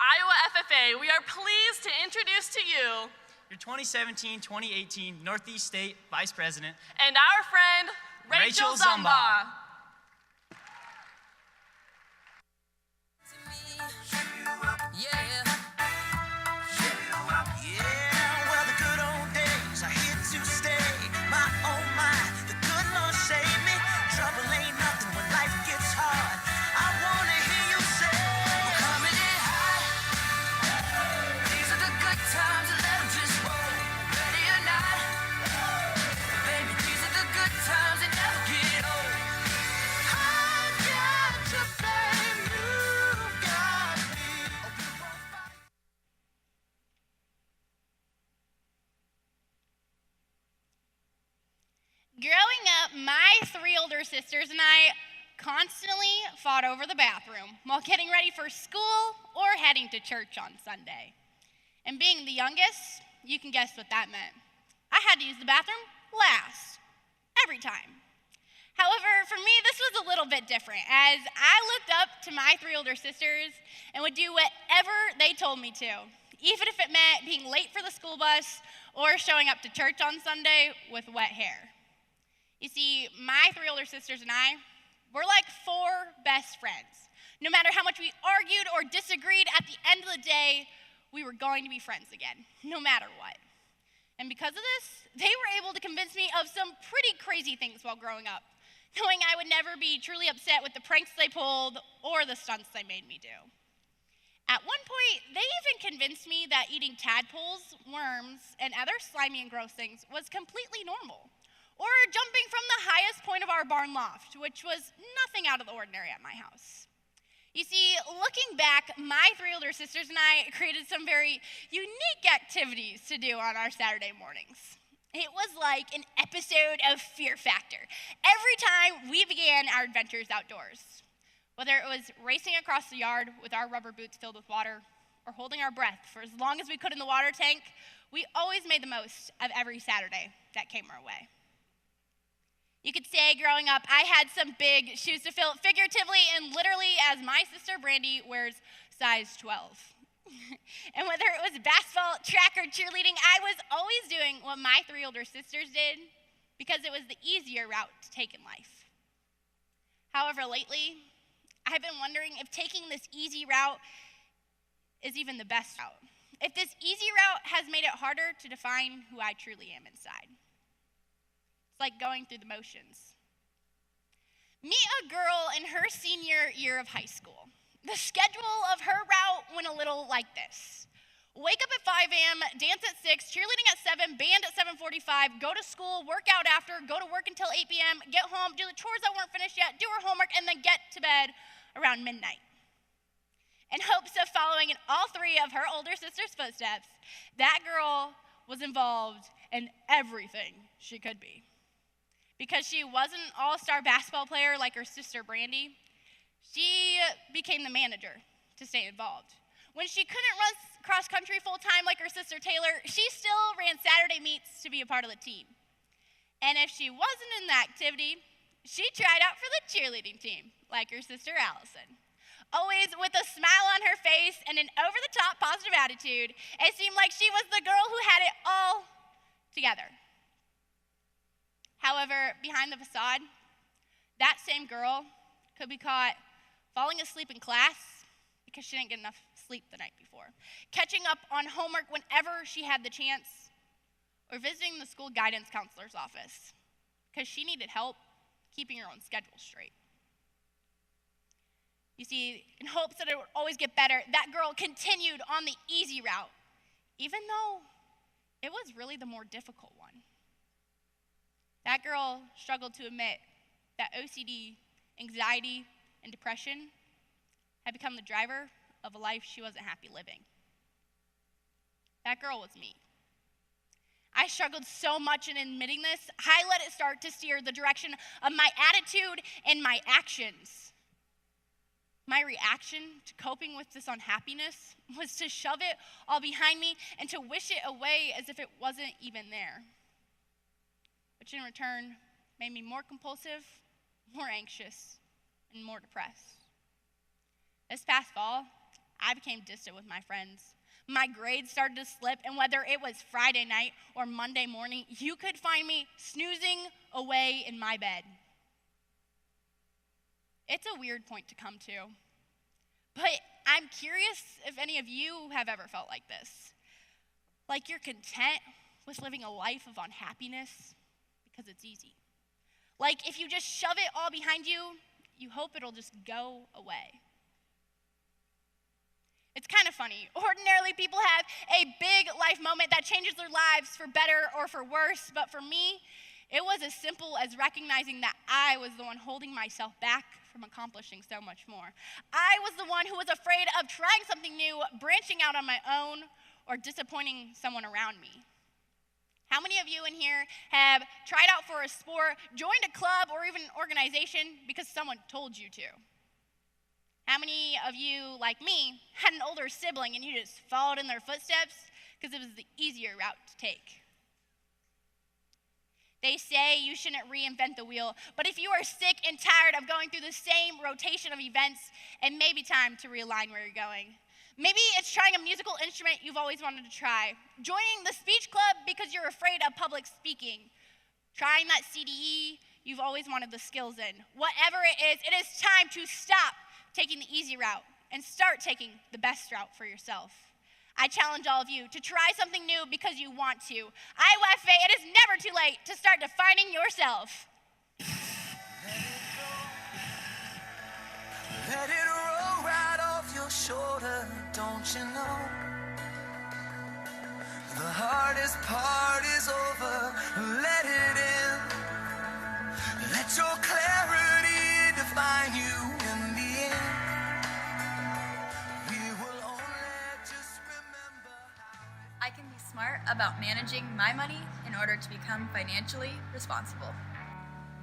Iowa FFA, we are pleased to introduce to you your 2017-2018 Northeast State Vice President and our friend, Rachel Zumbach. Growing up, my 3 older sisters and I constantly fought over the bathroom while getting ready for school or heading to church on Sunday. And being the youngest, you can guess what that meant. I had to use the bathroom last, every time. However, for me, this was a little bit different, as I looked up to my 3 older sisters and would do whatever they told me to, even if it meant being late for the school bus or showing up to church on Sunday with wet hair. You see, my 3 older sisters and I, we're like 4 best friends. No matter how much we argued or disagreed, at the end of the day, we were going to be friends again, no matter what. And because of this, they were able to convince me of some pretty crazy things while growing up, knowing I would never be truly upset with the pranks they pulled or the stunts they made me do. At one point, they even convinced me that eating tadpoles, worms, and other slimy and gross things was completely normal. Or jumping from the highest point of our barn loft, which was nothing out of the ordinary at my house. You see, looking back, my 3 older sisters and I created some very unique activities to do on our Saturday mornings. It was like an episode of Fear Factor every time we began our adventures outdoors. Whether it was racing across the yard with our rubber boots filled with water, or holding our breath for as long as we could in the water tank, we always made the most of every Saturday that came our way. You could say growing up, I had some big shoes to fill, figuratively and literally, as my sister Brandy wears size 12. And whether it was basketball, track, or cheerleading, I was always doing what my 3 older sisters did because it was the easier route to take in life. However, lately, I've been wondering if taking this easy route is even the best route. If this easy route has made it harder to define who I truly am inside. It's like going through the motions. Meet a girl in her senior year of high school. The schedule of her route went a little like this. Wake up at 5 a.m., dance at 6, cheerleading at 7, band at 7:45, go to school, work out after, go to work until 8 p.m., get home, do the chores that weren't finished yet, do her homework, and then get to bed around midnight. In hopes of following in all 3 of her older sister's footsteps, that girl was involved in everything she could be. Because she wasn't an all-star basketball player like her sister Brandy, she became the manager to stay involved. When she couldn't run cross-country full-time like her sister Taylor, she still ran Saturday meets to be a part of the team. And if she wasn't in the activity, she tried out for the cheerleading team, like her sister Allison. Always with a smile on her face and an over-the-top positive attitude, it seemed like she was the girl who had it all together. However, behind the facade, that same girl could be caught falling asleep in class because she didn't get enough sleep the night before, catching up on homework whenever she had the chance, or visiting the school guidance counselor's office because she needed help keeping her own schedule straight. You see, in hopes that it would always get better, that girl continued on the easy route, even though it was really the more difficult one. That girl struggled to admit that OCD, anxiety, and depression had become the driver of a life she wasn't happy living. That girl was me. I struggled so much in admitting this, I let it start to steer the direction of my attitude and my actions. My reaction to coping with this unhappiness was to shove it all behind me and to wish it away as if it wasn't even there, which in return made me more compulsive, more anxious, and more depressed. This past fall, I became distant with my friends. My grades started to slip, and whether it was Friday night or Monday morning, you could find me snoozing away in my bed. It's a weird point to come to, but I'm curious if any of you have ever felt like this. Like you're content with living a life of unhappiness because it's easy. Like if you just shove it all behind you, you hope it'll just go away. It's kind of funny. Ordinarily, people have a big life moment that changes their lives for better or for worse, but for me, it was as simple as recognizing that I was the one holding myself back from accomplishing so much more. I was the one who was afraid of trying something new, branching out on my own, or disappointing someone around me. How many of you in here have tried out for a sport, joined a club, or even an organization because someone told you to? How many of you, like me, had an older sibling and you just followed in their footsteps because it was the easier route to take? They say you shouldn't reinvent the wheel, but if you are sick and tired of going through the same rotation of events, it may be time to realign where you're going. Maybe it's trying a musical instrument you've always wanted to try, joining the speech club because you're afraid of public speaking, trying that CDE you've always wanted the skills in. Whatever it is time to stop taking the easy route and start taking the best route for yourself. I challenge all of you to try something new because you want to. IWFA, it is never too late to start defining yourself. Let it roll right off your shoulder, don't you know? The hardest part is over, let it in. Let your clarity define you in the end. We will only just remember how I can be smart about managing my money in order to become financially responsible.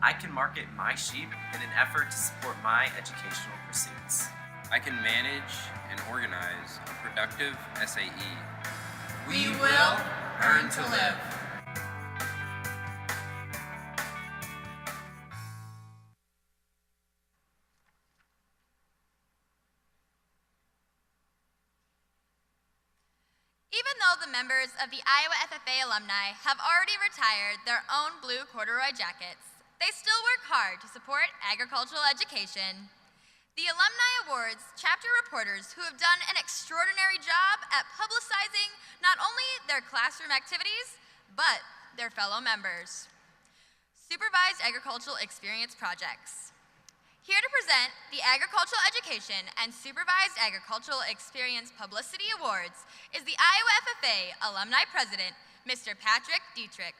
I can market my sheep in an effort to support my educational pursuits. I can manage and organize a productive SAE. We will earn to live. though the members of the Iowa FFA alumni have already retired their own blue corduroy jackets, they still work hard to support agricultural education. The Alumni Awards chapter reporters who have done an extraordinary job at publicizing not only their classroom activities, but their fellow members. Supervised Agricultural Experience Projects. Here to present the Agricultural Education and Supervised Agricultural Experience Publicity Awards is the Iowa FFA Alumni President, Mr. Patrick Dietrich.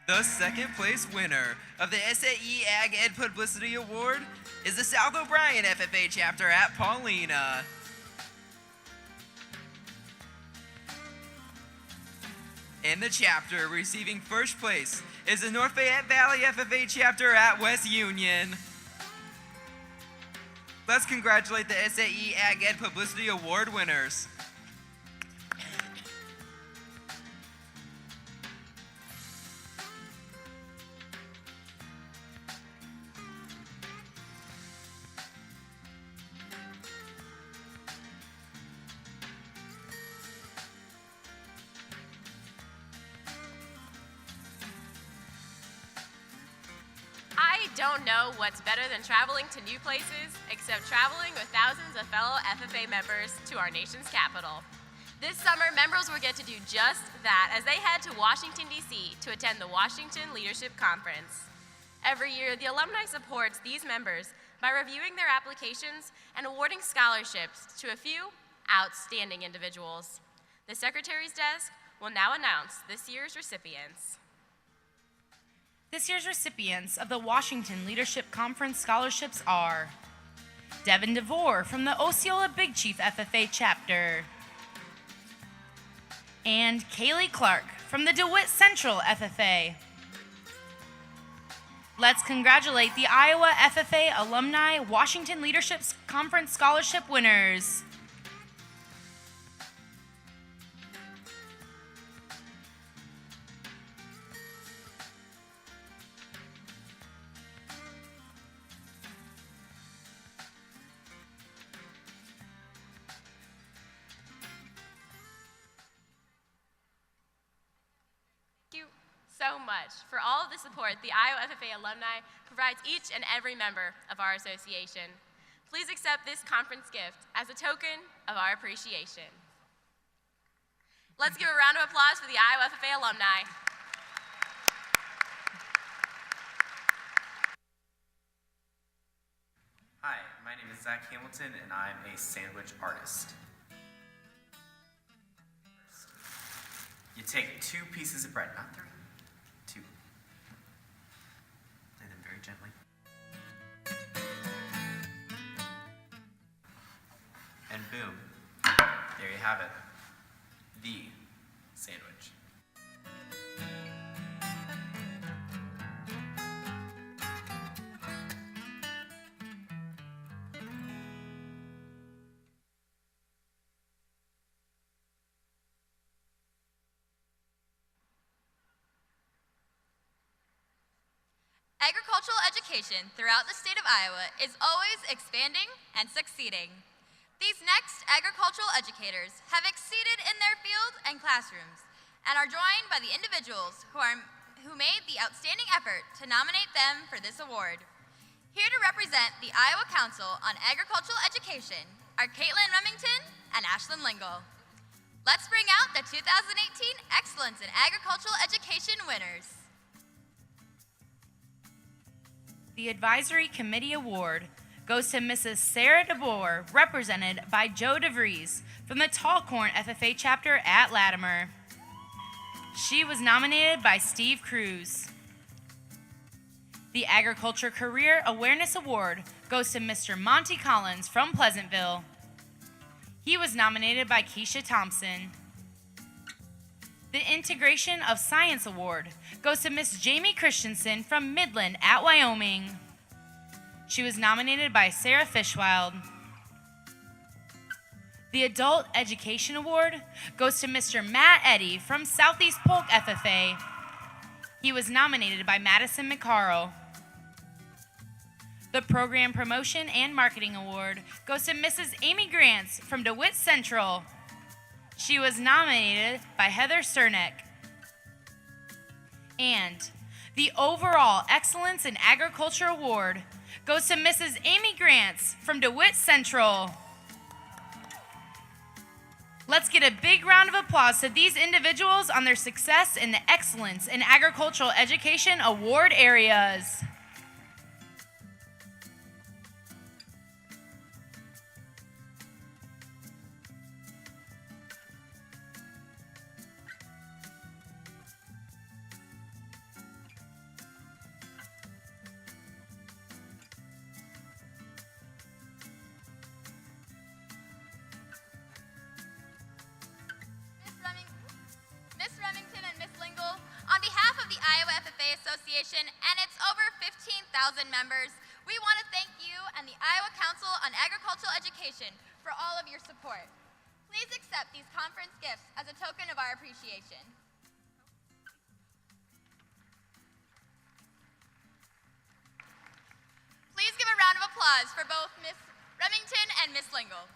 The second place winner of the SAE Ag Ed Publicity Award is the South O'Brien FFA chapter at Paulina. In the chapter receiving first place is the North Fayette Valley FFA chapter at West Union. Let's congratulate the SAE Ag Ed Publicity Award winners. I don't know what's better than traveling to new places, except traveling with thousands of fellow FFA members to our nation's capital. This summer, members will get to do just that as they head to Washington, D.C. to attend the Washington Leadership Conference. Every year, the alumni supports these members by reviewing their applications and awarding scholarships to a few outstanding individuals. The Secretary's desk will now announce this year's recipients. This year's recipients of the Washington Leadership Conference scholarships are Devin DeVore from the Osceola Big Chief FFA chapter, and Kaylee Clark from the DeWitt Central FFA. Let's congratulate the Iowa FFA Alumni Washington Leadership Conference scholarship winners. So much for all of the support the Iowa FFA alumni provides each and every member of our association. Please accept this conference gift as a token of our appreciation. Let's give a round of applause for the Iowa FFA alumni. Hi, my name is Zach Hamilton and I'm a sandwich artist. You take 2 pieces of bread, not 3. Gently. And boom, there you have it, the sandwich. Agricultural education throughout the state of Iowa is always expanding and succeeding. These next agricultural educators have exceeded in their field and classrooms and are joined by the individuals who made the outstanding effort to nominate them for this award. Here to represent the Iowa Council on Agricultural Education are Caitlin Remington and Ashlyn Lingle. Let's bring out the 2018 Excellence in Agricultural Education winners. The Advisory Committee Award goes to Mrs. Sarah DeBoer, represented by Joe DeVries from the Tall Corn FFA chapter at Latimer. She was nominated by Steve Cruz. The Agriculture Career Awareness Award goes to Mr. Monty Collins from Pleasantville. He was nominated by Keisha Thompson. The Integration of Science Award goes to Miss Jamie Christensen from Midland at Wyoming. She was nominated by Sarah Fishwild. The Adult Education Award goes to Mr. Matt Eddy from Southeast Polk FFA. He was nominated by Madison McCarl. The Program Promotion and Marketing Award goes to Mrs. Amy Grants from DeWitt Central. She was nominated by Heather Cernick. And the Overall Excellence in Agriculture Award goes to Mrs. Amy Grants from DeWitt Central. Let's get a big round of applause to these individuals on their success in the Excellence in Agricultural Education Award areas. Association and its over 15,000 members, we want to thank you and the Iowa Council on Agricultural Education for all of your support. Please accept these conference gifts as a token of our appreciation. Please give a round of applause for both Ms. Remington and Ms. Lingle.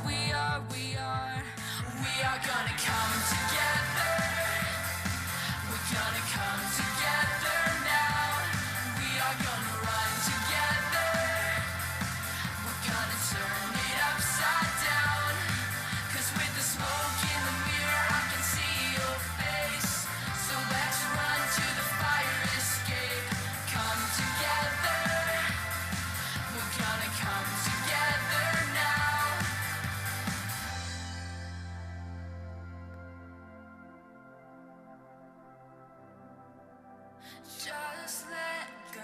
We are gonna come together. We're gonna come together now. We are gonna run together. We're gonna turn it upside down. 'Cause with the smoke in the mirror, I can see your face. So let's run to the fire escape. Come together. We're gonna come together now. Just let go,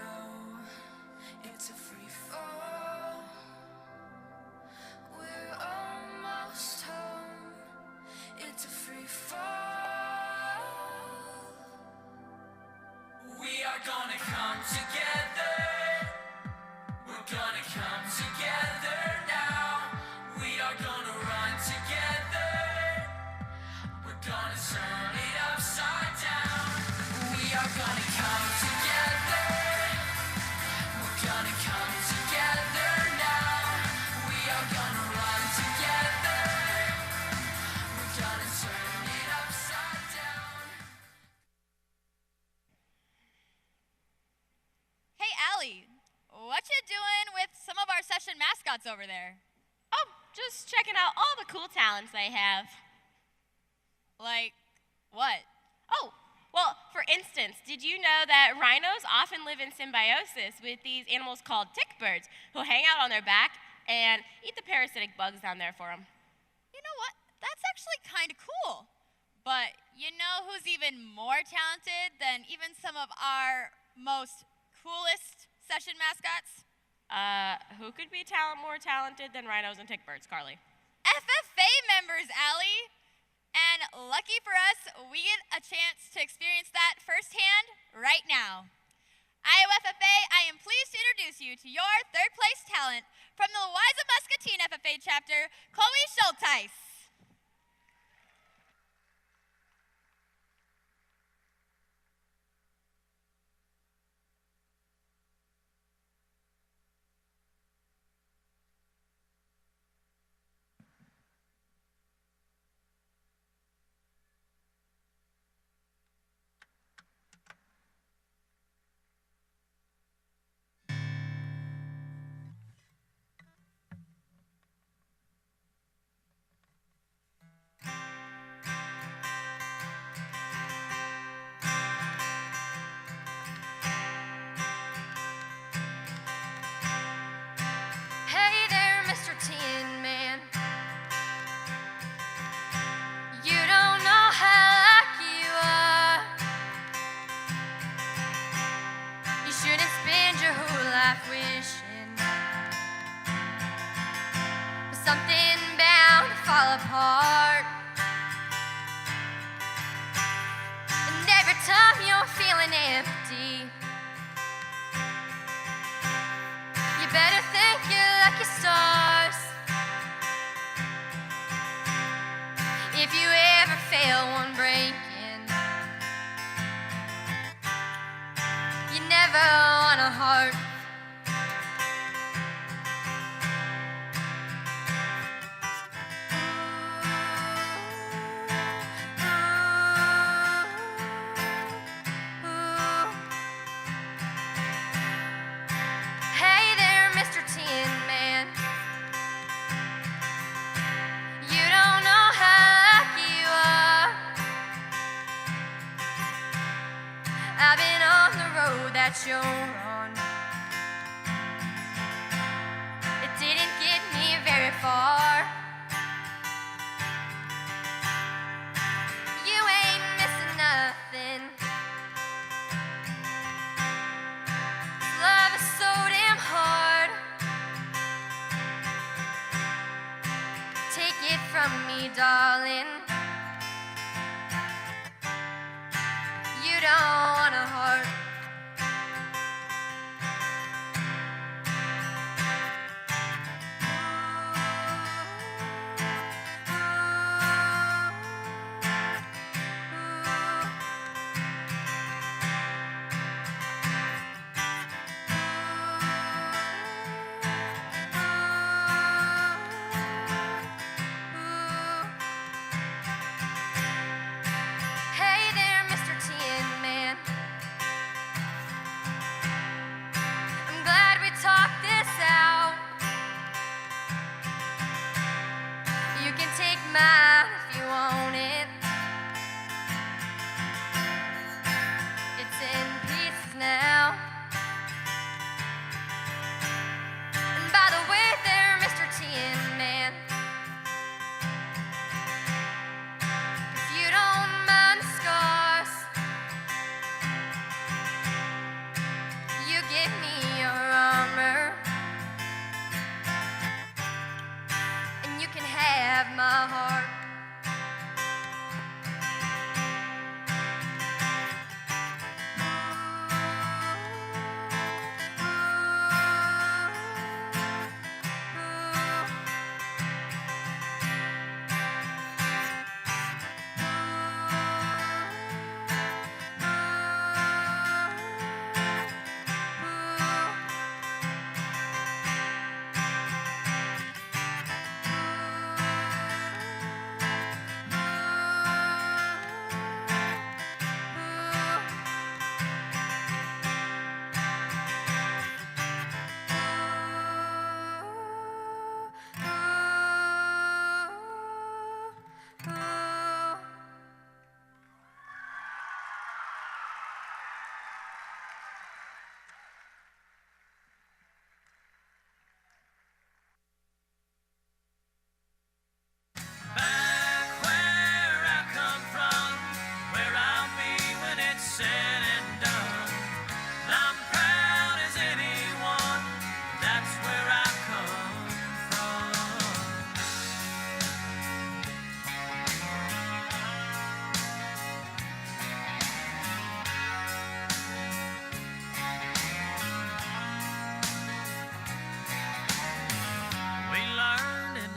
it's a free fall. We're almost home, it's a free fall. We are gonna come together. We're gonna come together now. We are gonna run together. We're gonna turn it upside down. We are gonna come together. We're gonna come together now. We are gonna run together. We're gonna turn it upside down. Hey, Allie, what you doing with some of our session mascots over there? Oh, just checking out all the cool talents they have. Like, what? Oh, well, for instance, did you know that rhinos often live in symbiosis with these animals called tick birds who hang out on their back and eat the parasitic bugs down there for them? You know what? That's actually kind of cool. But you know who's even more talented than even some of our most coolest session mascots? Who could be more talented than rhinos and tick birds, Carly? FFA members, Allie. And lucky for us, we get a chance to experience that firsthand right now. Iowa FFA, I am pleased to introduce you to your third place talent from the Louisa Muscatine FFA chapter, Chloe Schulteis. Hey there, Mr. Tin Man. You don't know how lucky you are. You shouldn't spend your whole life wishing for something bound to fall apart. And every time you're feeling empty, you better thank your lucky stars. If you ever fail never want a heart. Hey there, Mr. Tin Man. You don't know how lucky you are. I've been on the road that you're on. It didn't get me very far. You ain't missing nothing. Love is so damn hard. Take it from me, darling. You don't want a heart. Hey there, Mr. Tin Man. I'm glad we talked this out. You can take mine if you want it. It's in pieces now. And by the way there, Mr. Tin Man, if you don't mind the scars, you give me your armor, and you can have my heart.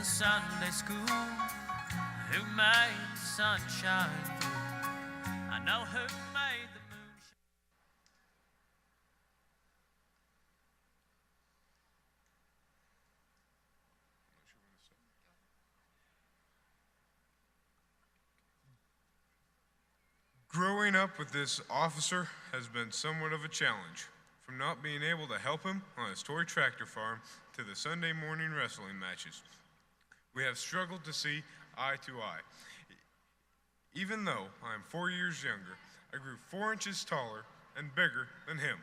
Sunday school, who made the sunshine through? I know who made the moonshine. Growing up with this officer has been somewhat of a challenge, from not being able to help him on his toy tractor farm to the Sunday morning wrestling matches. We have struggled to see eye to eye. Even though I am 4 years younger, I grew 4 inches taller and bigger than him.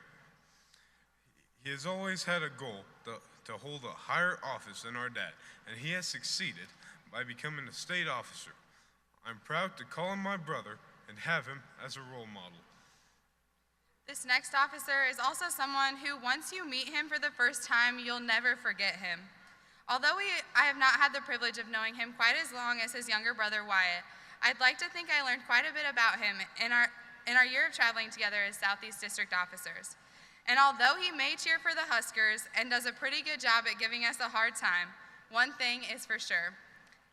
He has always had a goal to hold a higher office than our dad, and he has succeeded by becoming a state officer. I'm proud to call him my brother and have him as a role model. This next officer is also someone who, once you meet him for the first time, you'll never forget him. Although I have not had the privilege of knowing him quite as long as his younger brother Wyatt, I'd like to think I learned quite a bit about him in our year of traveling together as Southeast District officers. And although he may cheer for the Huskers and does a pretty good job at giving us a hard time, one thing is for sure.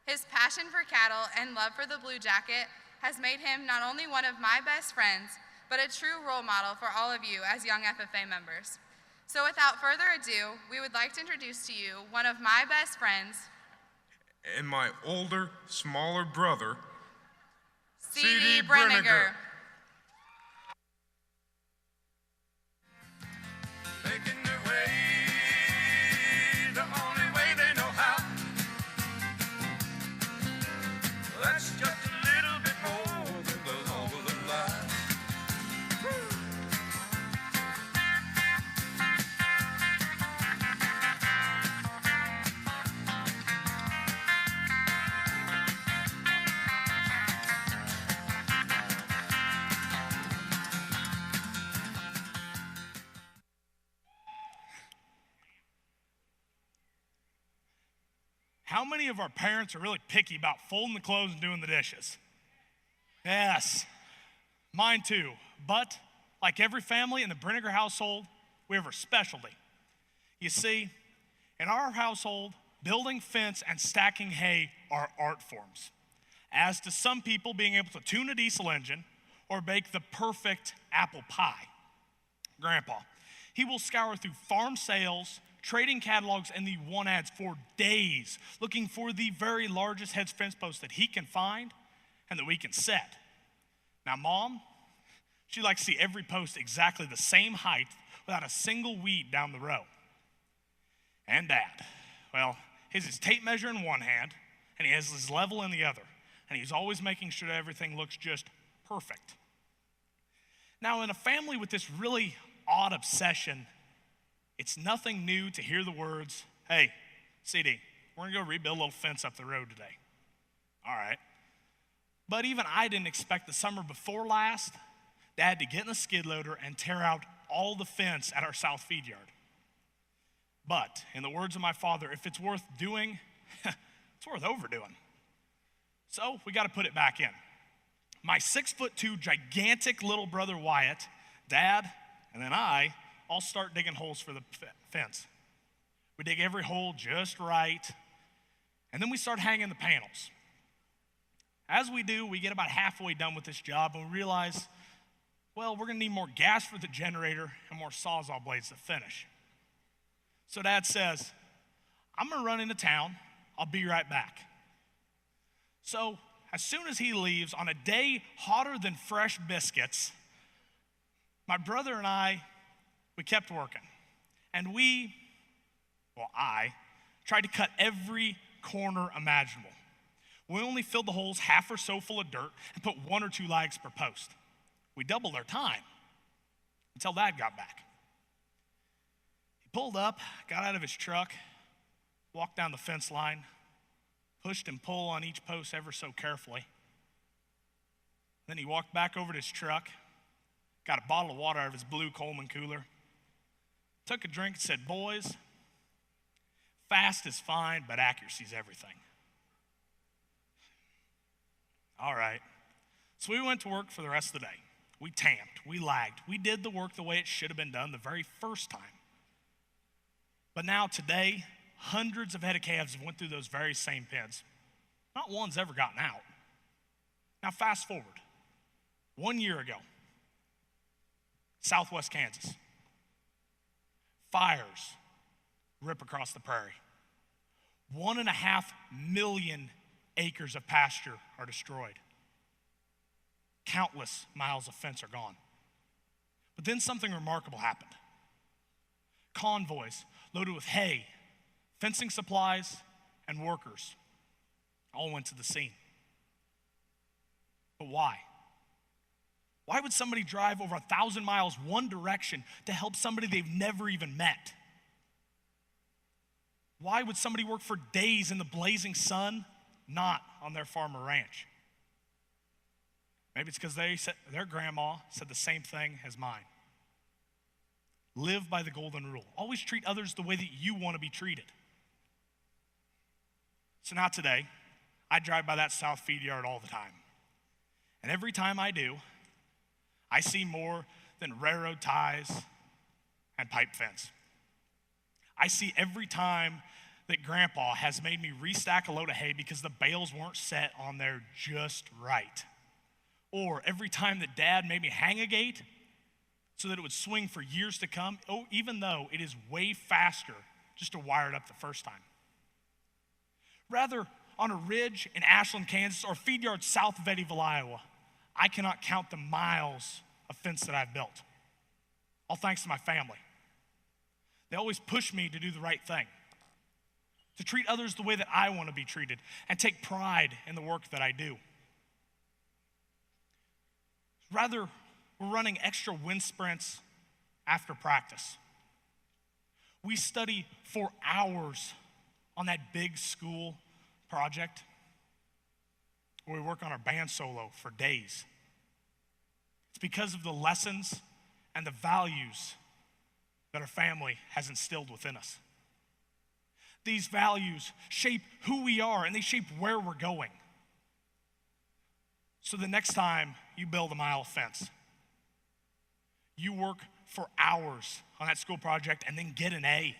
His passion for cattle and love for the Blue Jacket has made him not only one of my best friends, but a true role model for all of you as young FFA members. So without further ado, we would like to introduce to you one of my best friends and my older, smaller brother, C.D. Brinegar. Making their way the only way they know how. That's just a little bit more than the love of the life. How many of our parents are really picky about folding the clothes and doing the dishes? Yes, mine too. But like every family in the Brinegar household, we have our specialty. You see, in our household, building fence and stacking hay are art forms. As to some people being able to tune a diesel engine or bake the perfect apple pie. Grandpa, he will scour through farm sales, trading catalogs, and the one ads for days, looking for the very largest hedge fence post that he can find and that we can set. Now, Mom, she likes to see every post exactly the same height without a single weed down the row. And Dad, well, he has his tape measure in one hand, and he has his level in the other, and he's always making sure that everything looks just perfect. Now, in a family with this really odd obsession, it's nothing new to hear the words, hey, CD, we're gonna go rebuild a little fence up the road today. All right. But even I didn't expect the summer before last, Dad to get in the skid loader and tear out all the fence at our south feed yard. But in the words of my father, if it's worth doing, it's worth overdoing. So we gotta put it back in. My 6'2" gigantic little brother Wyatt, Dad, and then I all start digging holes for the fence. We dig every hole just right, and then we start hanging the panels. As we do, we get about halfway done with this job and we realize, well, we're gonna need more gas for the generator and more Sawzall blades to finish. So Dad says, I'm gonna run into town, I'll be right back. So as soon as he leaves, on a day hotter than fresh biscuits, my brother and I, we kept working. And I tried to cut every corner imaginable. We only filled the holes half or so full of dirt and put 1 or 2 lags per post. We doubled our time until Dad got back. He pulled up, got out of his truck, walked down the fence line, pushed and pulled on each post ever so carefully. Then he walked back over to his truck, got a bottle of water out of his blue Coleman cooler, took a drink and said, boys, fast is fine, but accuracy is everything. All right. So we went to work for the rest of the day. We tamped, we lagged, we did the work the way it should have been done the very first time. But now today, hundreds of head of calves have went through those very same pens. Not one's ever gotten out. Now fast forward, 1 year ago, Southwest Kansas. Fires rip across the prairie. 1.5 million acres of pasture are destroyed. Countless miles of fence are gone. But then something remarkable happened. Convoys loaded with hay, fencing supplies, and workers all went to the scene. But why? Why would somebody drive over 1,000 miles one direction to help somebody they've never even met? Why would somebody work for days in the blazing sun, not on their farm or ranch? Maybe it's because their grandma said the same thing as mine. Live by the golden rule. Always treat others the way that you want to be treated. So now today, I drive by that south feed yard all the time. And every time I do, I see more than railroad ties and pipe fence. I see every time that Grandpa has made me restack a load of hay because the bales weren't set on there just right. Or every time that Dad made me hang a gate so that it would swing for years to come, even though it is way faster just to wire it up the first time. Rather, on a ridge in Ashland, Kansas, or feed yard south of Eddyville, Iowa, I cannot count the miles of fence that I've built. All thanks to my family. They always push me to do the right thing, to treat others the way that I want to be treated, and take pride in the work that I do. Rather, we're running extra wind sprints after practice. We study for hours on that big school project, or we work on our band solo for days. It's because of the lessons and the values that our family has instilled within us. These values shape who we are, and they shape where we're going. So the next time you build a mile of fence, you work for hours on that school project and then get an A,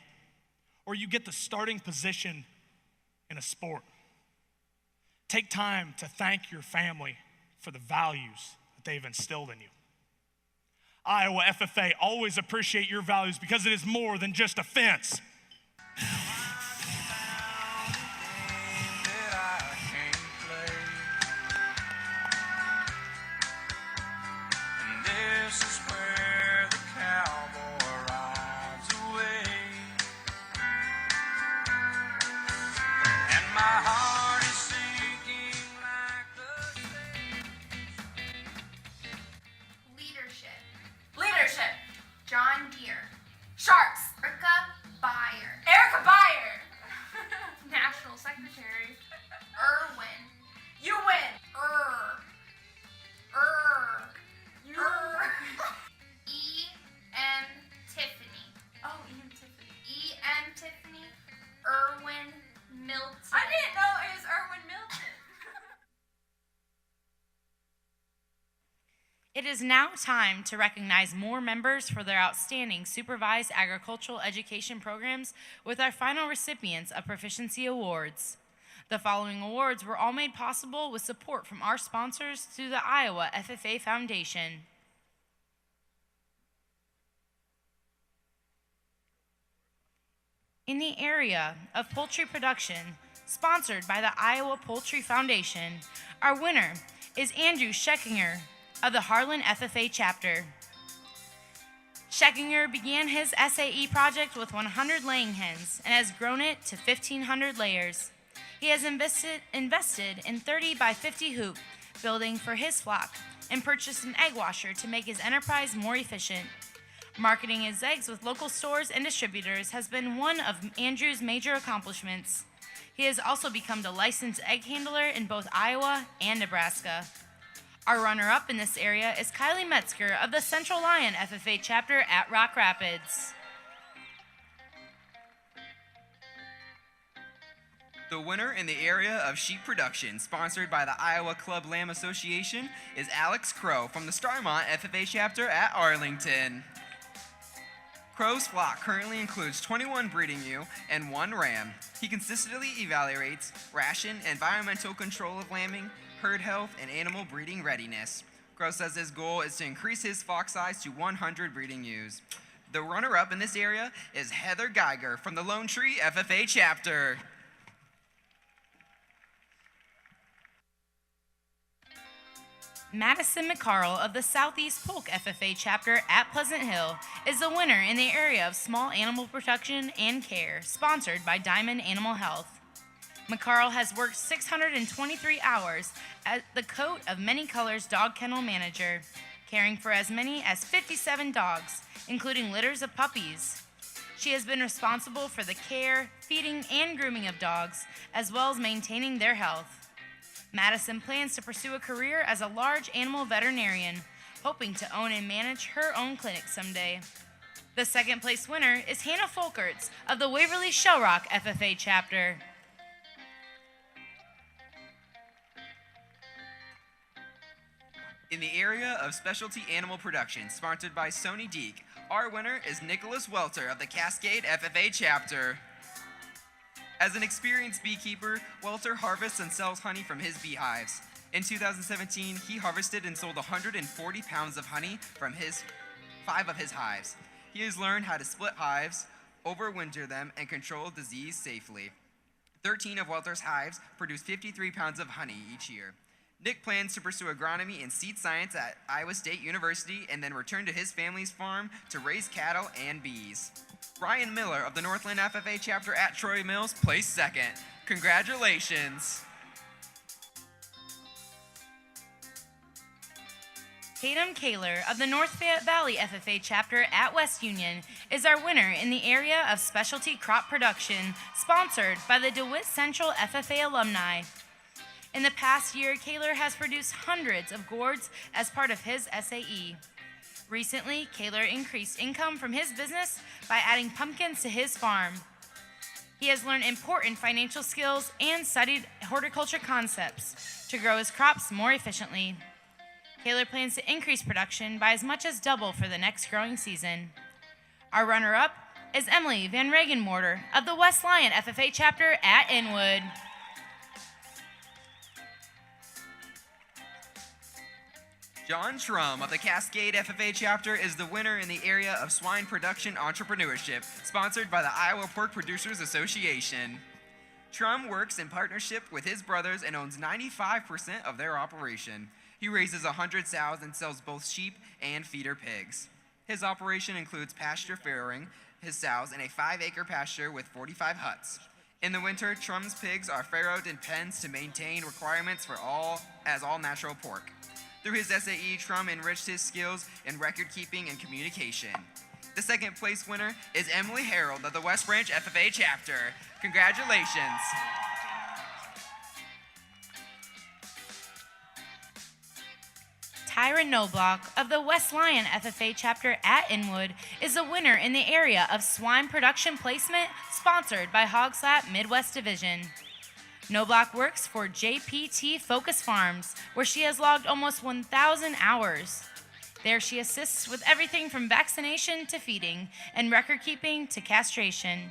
or you get the starting position in a sport. Take time to thank your family for the values that they've instilled in you. Iowa FFA, always appreciate your values because it is more than just a fence. Erica Baier. National Secretary. Irwin. You win. E.M. Tiffany. Oh, E.M. Tiffany. E.M. Tiffany. Irwin Milton. I didn't know it was Irwin Milton. It is now time to recognize more members for their outstanding supervised agricultural education programs with our final recipients of Proficiency Awards. The following awards were all made possible with support from our sponsors through the Iowa FFA Foundation. In the area of poultry production, sponsored by the Iowa Poultry Foundation, our winner is Andrew Scheckinger of the Harlan FFA chapter. Scheckinger began his SAE project with 100 laying hens and has grown it to 1,500 layers. He has invested in 30 by 50 hoop building for his flock and purchased an egg washer to make his enterprise more efficient. Marketing his eggs with local stores and distributors has been one of Andrew's major accomplishments. He has also become a licensed egg handler in both Iowa and Nebraska. Our runner-up in this area is Kylie Metzger of the Central Lyon FFA chapter at Rock Rapids. The winner in the area of sheep production, sponsored by the Iowa Club Lamb Association, is Alex Crow from the Starmont FFA chapter at Arlington. Crow's flock currently includes 21 breeding ewe and 1 ram. He consistently evaluates ration and environmental control of lambing, herd health, and animal breeding readiness. Crow says his goal is to increase his flock size to 100 breeding ewes. The runner-up in this area is Heather Geiger from the Lone Tree FFA chapter. Madison McCarl of the Southeast Polk FFA chapter at Pleasant Hill is the winner in the area of small animal production and care, sponsored by Diamond Animal Health. McCarl has worked 623 hours as the coat of many colors dog kennel manager, caring for as many as 57 dogs, including litters of puppies. She has been responsible for the care, feeding, and grooming of dogs, as well as maintaining their health. Madison plans to pursue a career as a large animal veterinarian, hoping to own and manage her own clinic someday. The second place winner is Hannah Folkerts of the Waverly Shell Rock FFA chapter. In the area of specialty animal production, sponsored by Sony Deek, our winner is Nicholas Welter of the Cascade FFA chapter. As an experienced beekeeper, Welter harvests and sells honey from his beehives. In 2017, he harvested and sold 140 pounds of honey from 5 of his hives. He has learned how to split hives, overwinter them, and control disease safely. 13 of Welter's hives produce 53 pounds of honey each year. Nick plans to pursue agronomy and seed science at Iowa State University and then return to his family's farm to raise cattle and bees. Ryan Miller of the Northland FFA chapter at Troy Mills placed second. Congratulations. Tatum Kaler of the North Valley FFA chapter at West Union is our winner in the area of specialty crop production, sponsored by the DeWitt Central FFA Alumni. In the past year, Kaler has produced hundreds of gourds as part of his SAE. Recently, Kaler increased income from his business by adding pumpkins to his farm. He has learned important financial skills and studied horticulture concepts to grow his crops more efficiently. Kaler plans to increase production by as much as double for the next growing season. Our runner-up is Emily Van Regenmorter of the West Lyon FFA chapter at Inwood. John Trum of the Cascade FFA chapter is the winner in the area of swine production entrepreneurship, sponsored by the Iowa Pork Producers Association. Trum works in partnership with his brothers and owns 95% of their operation. He raises 100 sows and sells both sheep and feeder pigs. His operation includes pasture farrowing his sows in a 5-acre pasture with 45 huts. In the winter, Trum's pigs are farrowed in pens to maintain requirements for all natural pork. Through his SAE, Trum enriched his skills in record keeping and communication. The second place winner is Emily Harold of the West Branch FFA chapter. Congratulations. Tyra Knobloch of the West Lyon FFA chapter at Inwood is a winner in the area of swine production placement, sponsored by Hogslap Midwest Division. Knobloch works for JPT Focus Farms, where she has logged almost 1,000 hours. There she assists with everything from vaccination to feeding and record keeping to castration.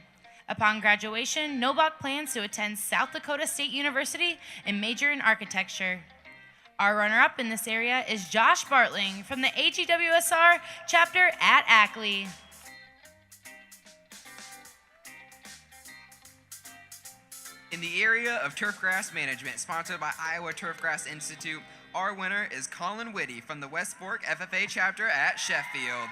Upon graduation, Knobloch plans to attend South Dakota State University and major in architecture. Our runner-up in this area is Josh Bartling from the AGWSR chapter at Ackley. In the area of turfgrass management, sponsored by Iowa Turfgrass Institute, our winner is Colin Whitty from the West Fork FFA chapter at Sheffield.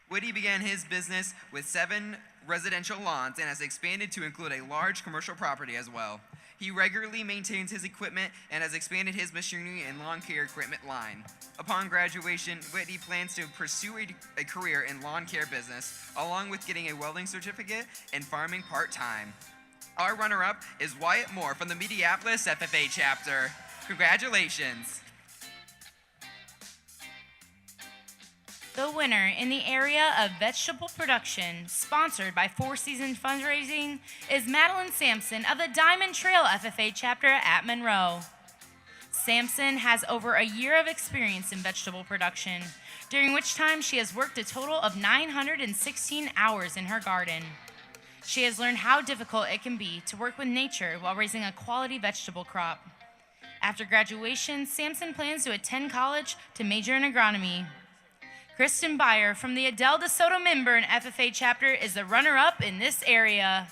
Whitty began his business with 7 residential lawns and has expanded to include a large commercial property as well. He regularly maintains his equipment and has expanded his machinery and lawn care equipment line. Upon graduation, Whitney plans to pursue a career in lawn care business, along with getting a welding certificate and farming part-time. Our runner-up is Wyatt Moore from the Minneapolis FFA chapter. Congratulations. The winner in the area of vegetable production, sponsored by Four Seasons Fundraising, is Madeline Sampson of the Diamond Trail FFA chapter at Monroe. Sampson has over a year of experience in vegetable production, during which time she has worked a total of 916 hours in her garden. She has learned how difficult it can be to work with nature while raising a quality vegetable crop. After graduation, Sampson plans to attend college to major in agronomy. Kristen Baier from the Adele DeSoto Minburn FFA chapter is the runner-up in this area.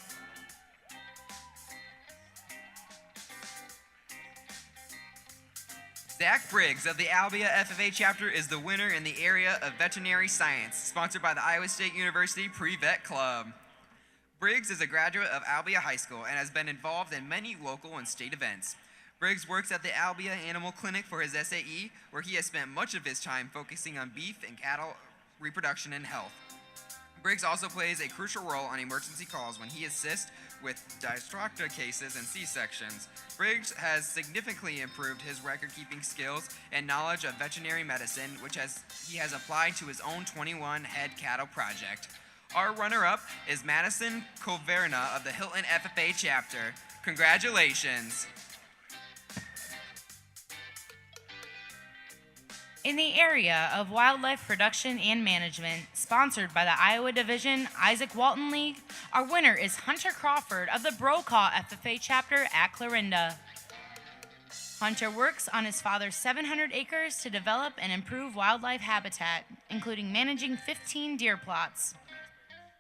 Zach Briggs of the Albia FFA chapter is the winner in the area of veterinary science, sponsored by the Iowa State University Pre-Vet Club. Briggs is a graduate of Albia High School and has been involved in many local and state events. Briggs works at the Albia Animal Clinic for his SAE, where he has spent much of his time focusing on beef and cattle reproduction and health. Briggs also plays a crucial role on emergency calls when he assists with distractor cases and C-sections. Briggs has significantly improved his record-keeping skills and knowledge of veterinary medicine, which he has applied to his own 21-head cattle project. Our runner-up is Madison Coverna of the Hilton FFA chapter. Congratulations. In the area of wildlife production and management, sponsored by the Iowa Division Isaac Walton League, our winner is Hunter Crawford of the Brokaw FFA chapter at Clarinda. Hunter works on his father's 700 acres to develop and improve wildlife habitat, including managing 15 deer plots.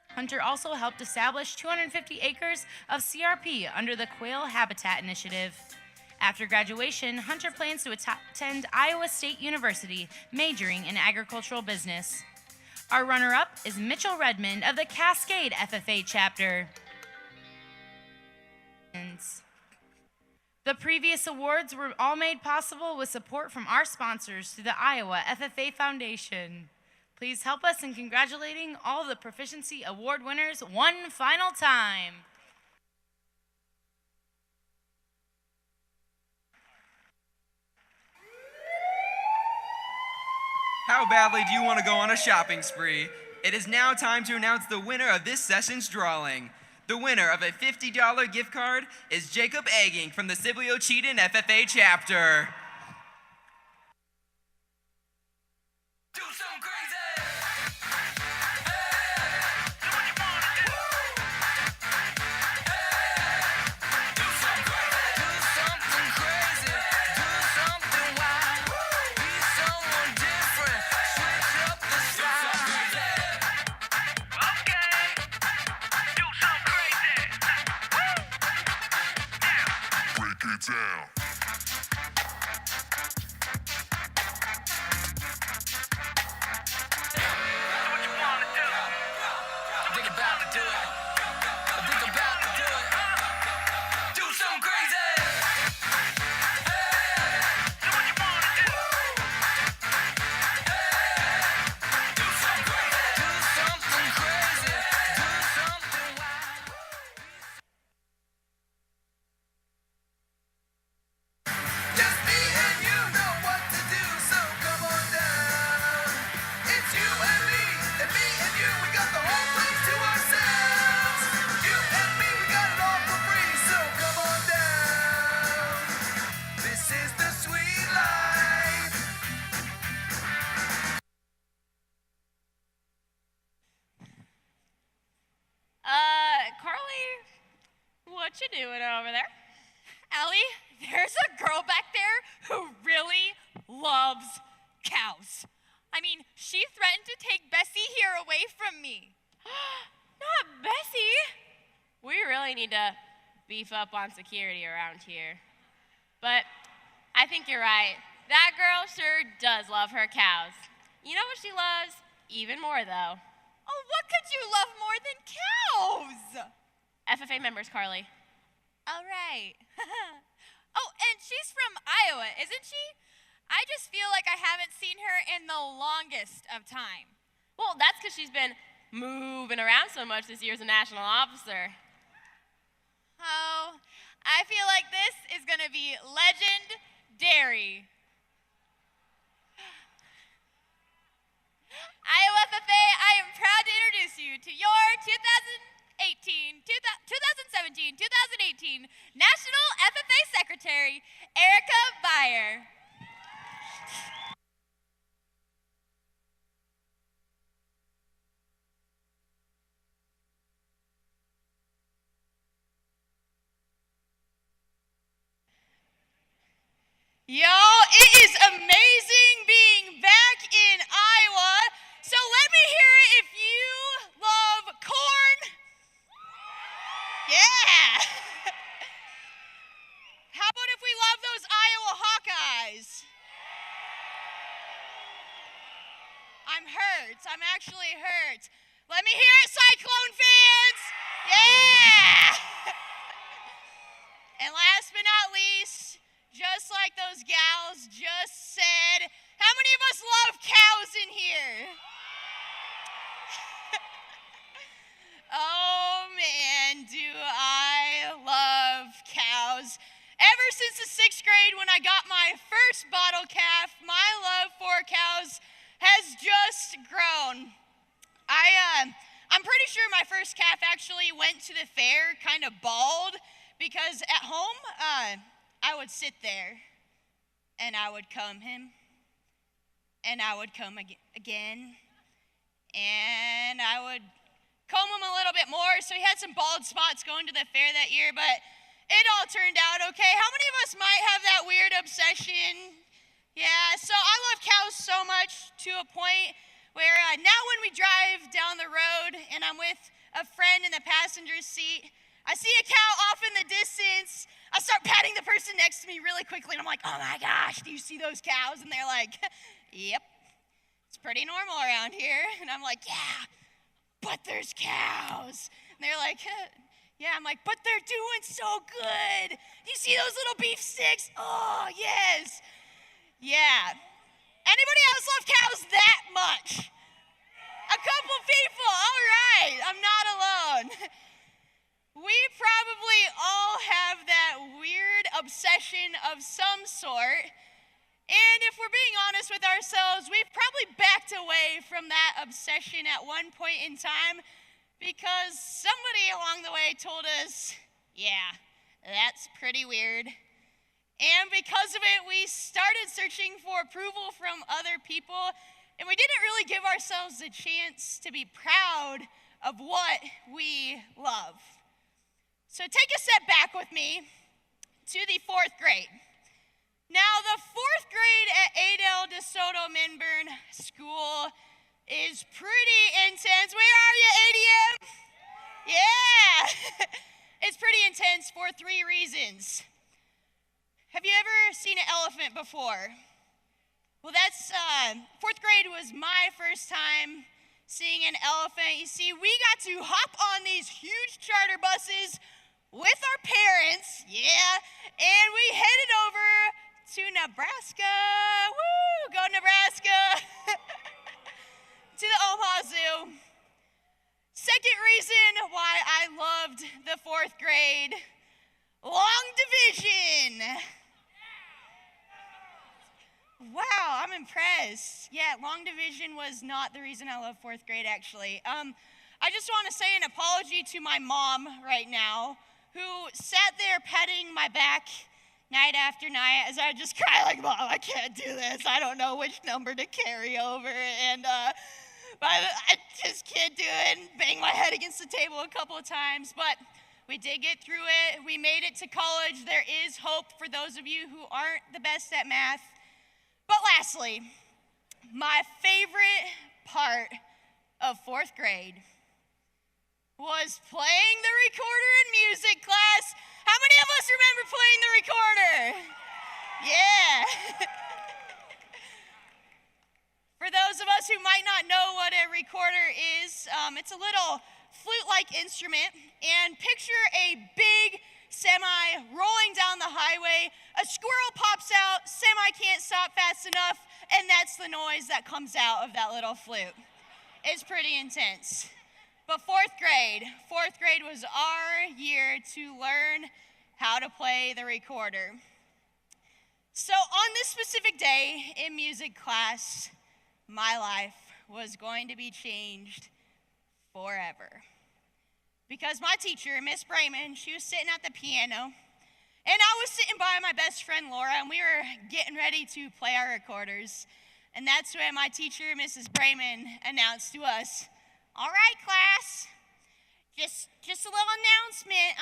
Hunter also helped establish 250 acres of CRP under the Quail Habitat Initiative. After graduation, Hunter plans to attend Iowa State University, majoring in agricultural business. Our runner-up is Mitchell Redmond of the Cascade FFA chapter. The previous awards were all made possible with support from our sponsors through the Iowa FFA Foundation. Please help us in congratulating all the Proficiency Award winners one final time. How badly do you want to go on a shopping spree? It is now time to announce the winner of this session's drawing. The winner of a $50 gift card is Jacob Egging from the Sibley Cheaton FFA chapter. Down. What you doing over there? Allie, there's a girl back there who really loves cows. I mean, she threatened to take Bessie here away from me. Not Bessie. We really need to beef up on security around here. But I think you're right. That girl sure does love her cows. You know what she loves? Even more, though. Oh, what could you love more than cows? FFA members, Carly. All right. Oh, and she's from Iowa, isn't she? I just feel like I haven't seen her in the longest of time. Well, that's because she's been moving around so much this year as a national officer. Oh, I feel like this is going to be legendary. Iowa FFA, I am proud to introduce you to your 2017-2018 National FFA Secretary, Erica Baier. Y'all, it is amazing being back in Iowa. So let me hear it if you love corn. Yeah. How about if we love those Iowa Hawkeyes? I'm hurt. I'm actually hurt. Let me hear it, Cyclone fans. Yeah. And last but not least, just like those gals just said, how many of us love cows in here? Oh man, do I love cows. Ever since the 6th grade when I got my first bottle calf, my love for cows has just grown. I'm pretty sure my first calf actually went to the fair kind of bald because at home, I would sit there and I would comb him and I would comb again and I would comb him a little bit more, so he had some bald spots going to the fair that year, but it all turned out okay. How many of us might have that weird obsession? Yeah, so I love cows so much to a point where now when we drive down the road and I'm with a friend in the passenger seat, I see a cow off in the distance. I start patting the person next to me really quickly, and I'm like, oh my gosh, do you see those cows? And they're like, yep, it's pretty normal around here. And I'm like, yeah, but there's cows. And they're like, yeah, I'm like, but they're doing so good. Do you see those little beef sticks? Oh, yes. Yeah. Anybody else love cows that much? A couple people, all right, I'm not alone. We probably all have that weird obsession of some sort. And if we're being honest with ourselves, we've probably backed away from that obsession at one point in time because somebody along the way told us, yeah, that's pretty weird. And because of it, we started searching for approval from other people, and we didn't really give ourselves a chance to be proud of what we love. So take a step back with me to the 4th grade. Now, the 4th grade at Adel DeSoto Minburn School is pretty intense. Where are you, ADM? Yeah. It's pretty intense for 3 reasons. Have you ever seen an elephant before? Well, that's 4th grade was my first time seeing an elephant. You see, we got to hop on these huge charter buses with our parents, yeah, and we headed over to Nebraska. Woo, go Nebraska. To the Omaha Zoo. Second reason why I loved the 4th grade, long division. Wow, I'm impressed. Yeah, long division was not the reason I love 4th grade, actually. I just want to say an apology to my mom right now, who sat there petting my back night after night as I just cry like, Mom, I can't do this. I don't know which number to carry over. And I just can't do it, and bang my head against the table a couple of times. But we did get through it. We made it to college. There is hope for those of you who aren't the best at math. But lastly, my favorite part of 4th grade was playing the recorder in music class. How many of us remember playing the recorder? Yeah. For those of us who might not know what a recorder is, it's a little flute-like instrument, and picture a big semi rolling down the highway. A squirrel pops out, semi can't stop fast enough, and that's the noise that comes out of that little flute. It's pretty intense. But 4th grade was our year to learn how to play the recorder. So on this specific day in music class, my life was going to be changed forever. Because my teacher, Miss Brayman, she was sitting at the piano, and I was sitting by my best friend Laura, and we were getting ready to play our recorders. And that's when my teacher, Mrs. Brayman, announced to us, all right, class, just a little announcement.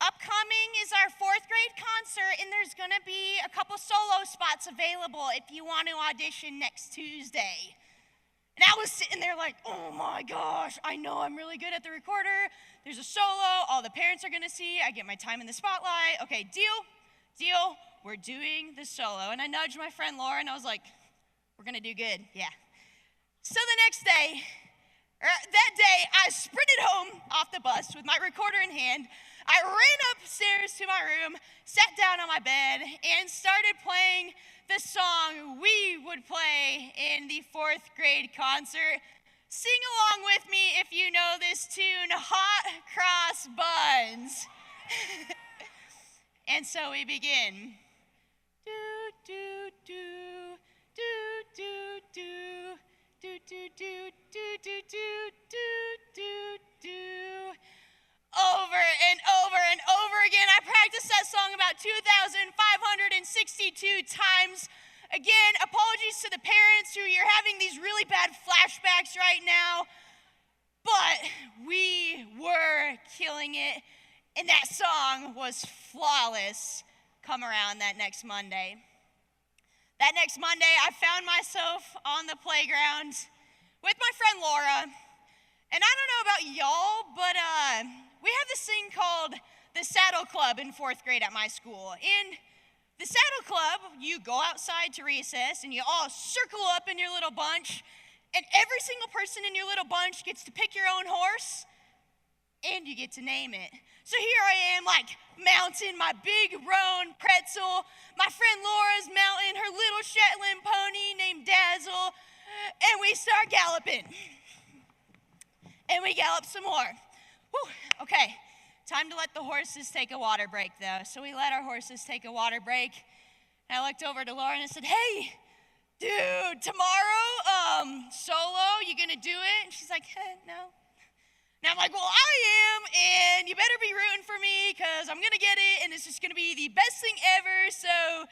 Upcoming is our 4th grade concert, and there's gonna be a couple solo spots available if you want to audition next Tuesday. And I was sitting there like, oh my gosh, I know I'm really good at the recorder. There's a solo, all the parents are gonna see, I get my time in the spotlight. Okay, deal, we're doing the solo. And I nudged my friend Laura, and I was like, we're gonna do good, yeah. So the next day, that day, I sprinted home off the bus with my recorder in hand. I ran upstairs to my room, sat down on my bed, and started playing the song we would play in the 4th grade concert. Sing along with me if you know this tune, Hot Cross Buns. And so we begin. Do, do, do, do, do, do. Do, do, do, do, do, do, do, do, do. Over and over and over again. I practiced that song about 2,562 times. Again, apologies to the parents who you're having these really bad flashbacks right now. But we were killing it. And that song was flawless come around that next Monday. That next Monday, I found myself on the playground with my friend Laura. And I don't know about y'all, but we have this thing called the Saddle Club in 4th grade at my school. In the Saddle Club, you go outside to recess and you all circle up in your little bunch, and every single person in your little bunch gets to pick your own horse, and you get to name it. So here I am, like, mounting my big roan pretzel. My friend Laura's mounting her little Shetland pony named Dazzle, and we start galloping. And we gallop some more. Whew, okay, time to let the horses take a water break, though. So we let our horses take a water break. And I looked over to Laura and I said, hey, dude, tomorrow, solo, you gonna do it? And she's like, no. And I'm like, well, I am, and you better be rooting for me because I'm going to get it, and it's just going to be the best thing ever. So,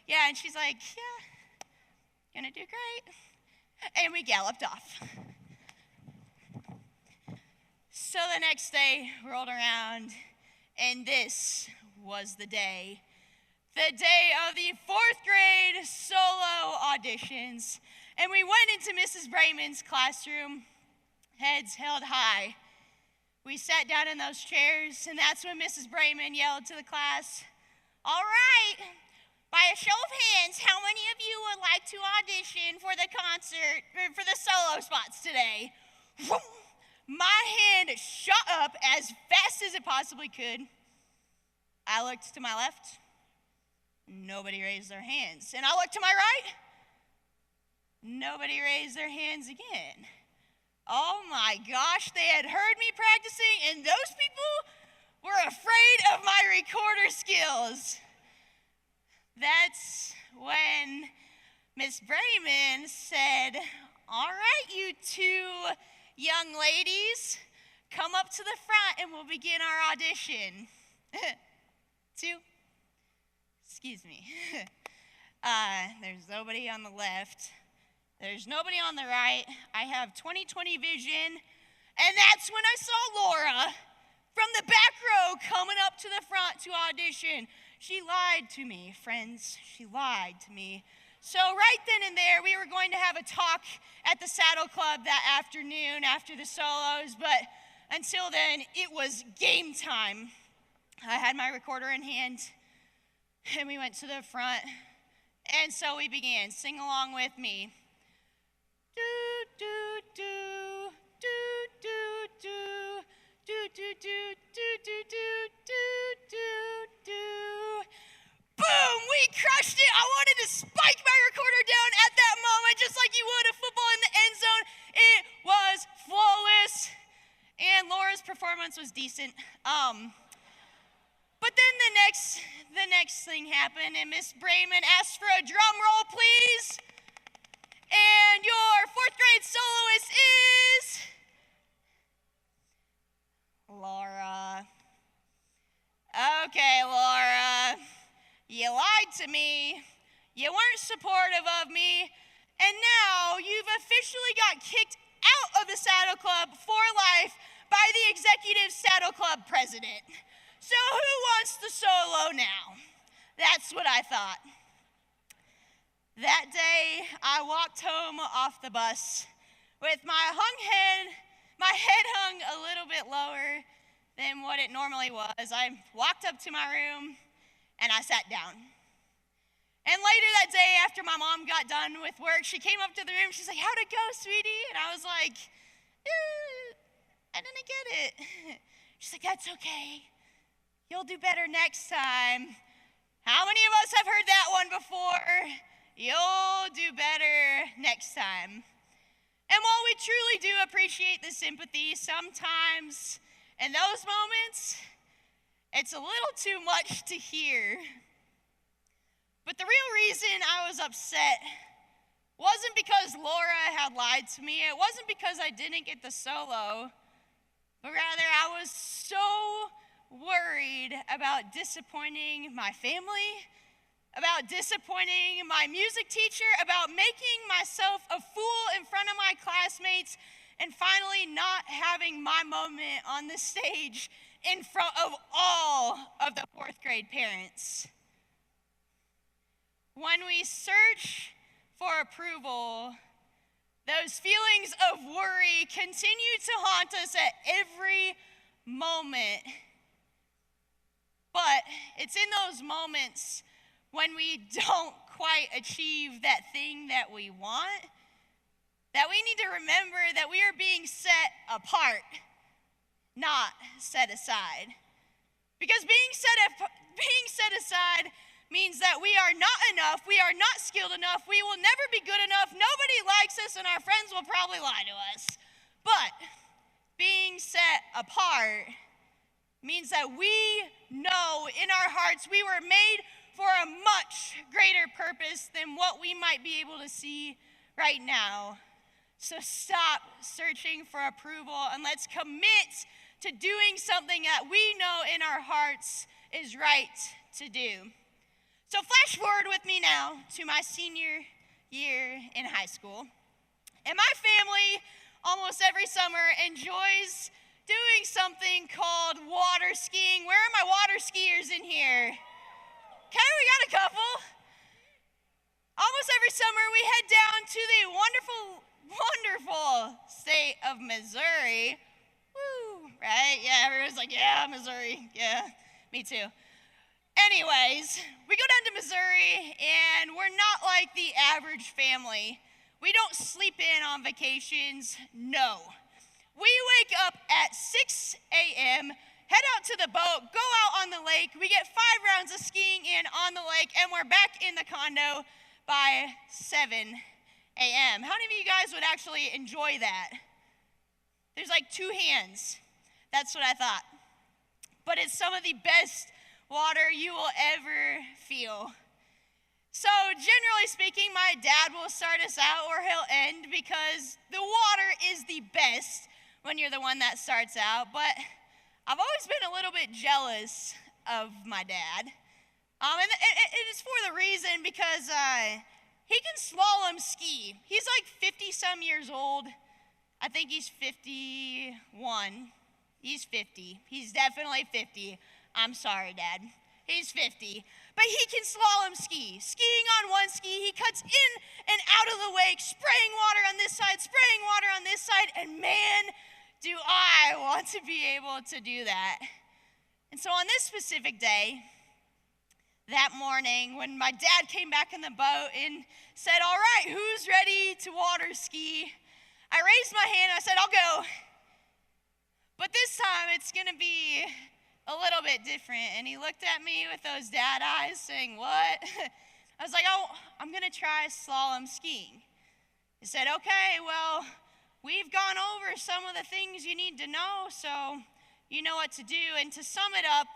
yeah, and she's like, yeah, going to do great. And we galloped off. So the next day rolled around, and this was the day of the 4th grade solo auditions. And we went into Mrs. Brayman's classroom, heads held high. We sat down in those chairs, and that's when Mrs. Brayman yelled to the class, all right, by a show of hands, how many of you would like to audition for the concert, or for the solo spots today? My hand shot up as fast as it possibly could. I looked to my left. Nobody raised their hands. And I looked to my right. Nobody raised their hands again. Oh my gosh, they had heard me practicing, and those people were afraid of my recorder skills. That's when Miss Brayman said, all right, you two young ladies, come up to the front and we'll begin our audition. Excuse me. There's nobody on the left. There's nobody on the right. I have 20/20 vision. And that's when I saw Laura from the back row coming up to the front to audition. She lied to me, friends. She lied to me. So right then and there, we were going to have a talk at the Saddle Club that afternoon after the solos. But until then, it was game time. I had my recorder in hand, and we went to the front. And so we began. Sing along with me. Do, do, do, do, do, do, do, do, do, do, do, do, do, do. Boom! We crushed it! I wanted to spike my recorder down at that moment, just like you would a football in the end zone. It was flawless. And Laura's performance was decent. But then the next thing happened, and Miss Brayman asked for a drum roll, please. And your 4th grade soloist is Laura. Okay, Laura, you lied to me. You weren't supportive of me. And now you've officially got kicked out of the Saddle Club for life by the executive Saddle Club president. So who wants the solo now? That's what I thought. That day, I walked home off the bus with my head hung a little bit lower than what it normally was. I walked up to my room and I sat down. And later that day, after my mom got done with work, she came up to the room. She's like, how'd it go, sweetie? And I was like, I didn't get it. She's like, that's okay. You'll do better next time. How many of us have heard that one before? You'll do better next time. And while we truly do appreciate the sympathy, sometimes in those moments, it's a little too much to hear. But the real reason I was upset wasn't because Laura had lied to me. It wasn't because I didn't get the solo, but rather I was so worried about disappointing my family, about disappointing my music teacher, about making myself a fool in front of my classmates, and finally not having my moment on the stage in front of all of the fourth grade parents. When we search for approval, those feelings of worry continue to haunt us at every moment. But it's in those moments when we don't quite achieve that thing that we want that we need to remember that we are being set apart, not set aside. Because being set aside means that we are not enough, we are not skilled enough, we will never be good enough, nobody likes us, and our friends will probably lie to us. But being set apart means that we know in our hearts we were made for a much greater purpose than what we might be able to see right now. So stop searching for approval and let's commit to doing something that we know in our hearts is right to do. So flash forward with me now to my senior year in high school. And my family almost every summer enjoys doing something called water skiing. Where are my water skiers in here? Okay, we got a couple. Almost every summer we head down to the wonderful state of Missouri. Woo, right? Yeah, everyone's like, yeah, Missouri. Yeah, me too. Anyways, we go down to Missouri and we're not like the average family. We don't sleep in on vacations, no. We wake up at 6 a.m., head out to the boat, go out on the lake, we get 5 rounds of skiing in on the lake, and we're back in the condo by 7 a.m. How many of you guys would actually enjoy that? There's like 2 hands. That's what I thought. But it's some of the best water you will ever feel. So generally speaking, my dad will start us out or he'll end because the water is the best when you're the one that starts out. But I've always been a little bit jealous of my dad. And it is for the reason because he can slalom ski. He's like 50-some years old. I think he's 51. He's 50. He's definitely 50. I'm sorry, Dad. He's 50. But he can slalom ski. Skiing on one ski, he cuts in and out of the lake, spraying water on this side, spraying water on this side, and man, do I want to be able to do that. And so on this specific day, that morning, when my dad came back in the boat and said, all right, who's ready to water ski? I raised my hand and I said, I'll go. But this time it's gonna be a little bit different. And he looked at me with those dad eyes saying, what? I was like, oh, I'm gonna try slalom skiing. He said, okay, well, we've gone over some of the things you need to know, so you know what to do. And to sum it up,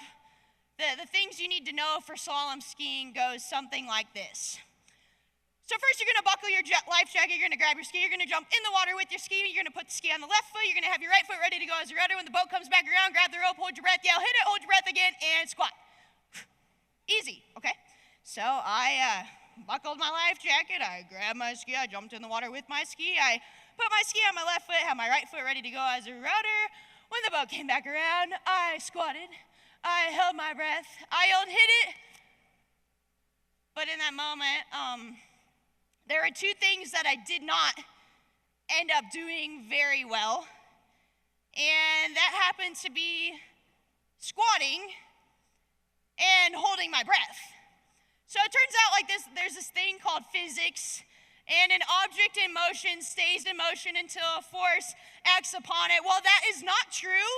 the things you need to know for slalom skiing goes something like this. So first you're gonna buckle your life jacket, you're gonna grab your ski, you're gonna jump in the water with your ski, you're gonna put the ski on the left foot, you're gonna have your right foot ready to go as a rudder. When the boat comes back around, grab the rope, hold your breath, yell, hit it, hold your breath again, and squat. Easy, okay? So I buckled my life jacket, I grabbed my ski, I jumped in the water with my ski, I put my ski on my left foot, had my right foot ready to go as a rudder. When the boat came back around, I squatted, I held my breath, I yelled, hit it. But in that moment, there are 2 things that I did not end up doing very well. And that happened to be squatting and holding my breath. So it turns out like this, there's this thing called physics, and an object in motion stays in motion until a force acts upon it. Well, that is not true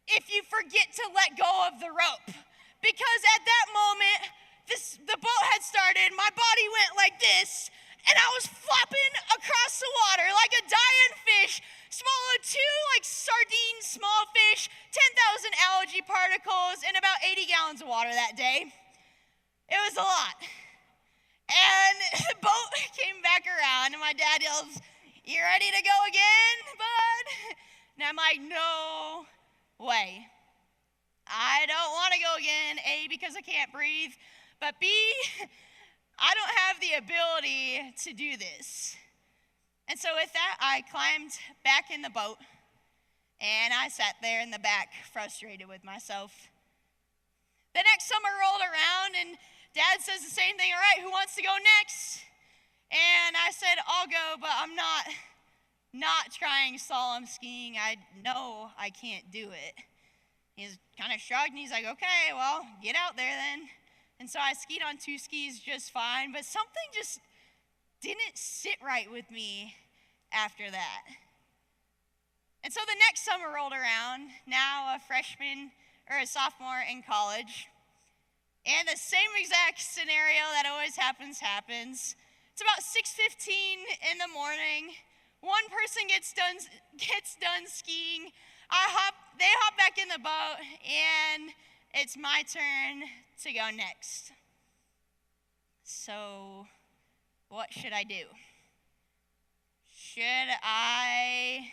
if you forget to let go of the rope. Because at that moment, the boat had started, my body went like this, and I was flopping across the water like a dying fish, swallowed 2 like sardine small fish, 10,000 algae particles, and about 80 gallons of water that day. It was a lot. And the boat came back around, and my dad yells, you ready to go again, bud? And I'm like, no way. I don't want to go again, A, because I can't breathe, but B, I don't have the ability to do this. And so with that, I climbed back in the boat, And I sat there in the back, frustrated with myself. The next summer rolled around, and Dad says the same thing. All right, who wants to go next? And I said, I'll go, but I'm not trying slalom skiing. I know I can't do it. He's kind of shrugged, and he's like, okay, well, get out there then. And so I skied on 2 skis just fine, but something just didn't sit right with me after that. And so the next summer rolled around, now a freshman or a sophomore in college, and the same exact scenario that always happens. It's about 6:15 in the morning. One person gets done skiing. They hop back in the boat, and it's my turn to go next. So, what should I do? Should I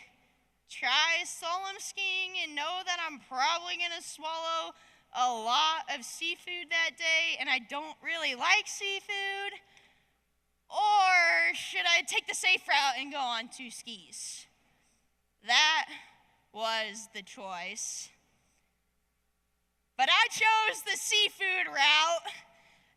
try slalom skiing and know that I'm probably gonna swallow a lot of seafood that day and I don't really like seafood? Or should I take the safe route and go on 2 skis? That was the choice. But I chose the seafood route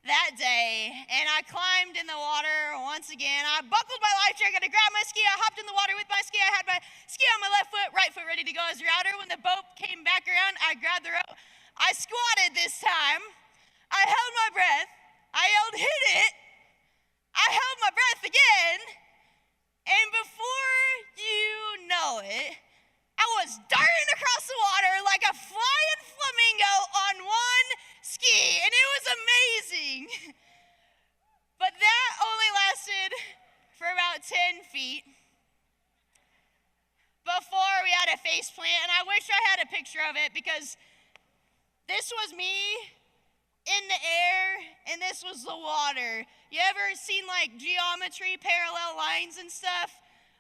that day, and I climbed in the water once again. I buckled my life jacket, I grabbed my ski, I hopped in the water with my ski. I had my ski on my left foot, right foot ready to go as router. When the boat came back around, I grabbed the rope. I squatted this time. I held my breath. I yelled, hit it. I held my breath again, and before you know it, I was darting across the water like a flying flamingo on 1 ski, and it was amazing. But that only lasted for about 10 feet before we had a face plant, and I wish I had a picture of it because this was me in the air, and this was the water. You ever seen like geometry, parallel lines and stuff?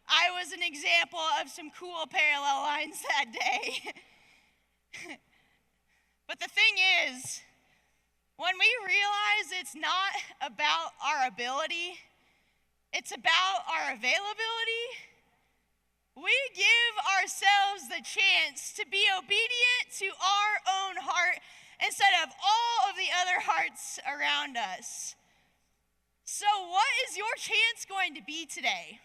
I was an example of some cool parallel lines that day. But the thing is, when we realize it's not about our ability, it's about our availability, we give ourselves the chance to be obedient to our own heart instead of all of the other hearts around us. So what is your chance going to be today?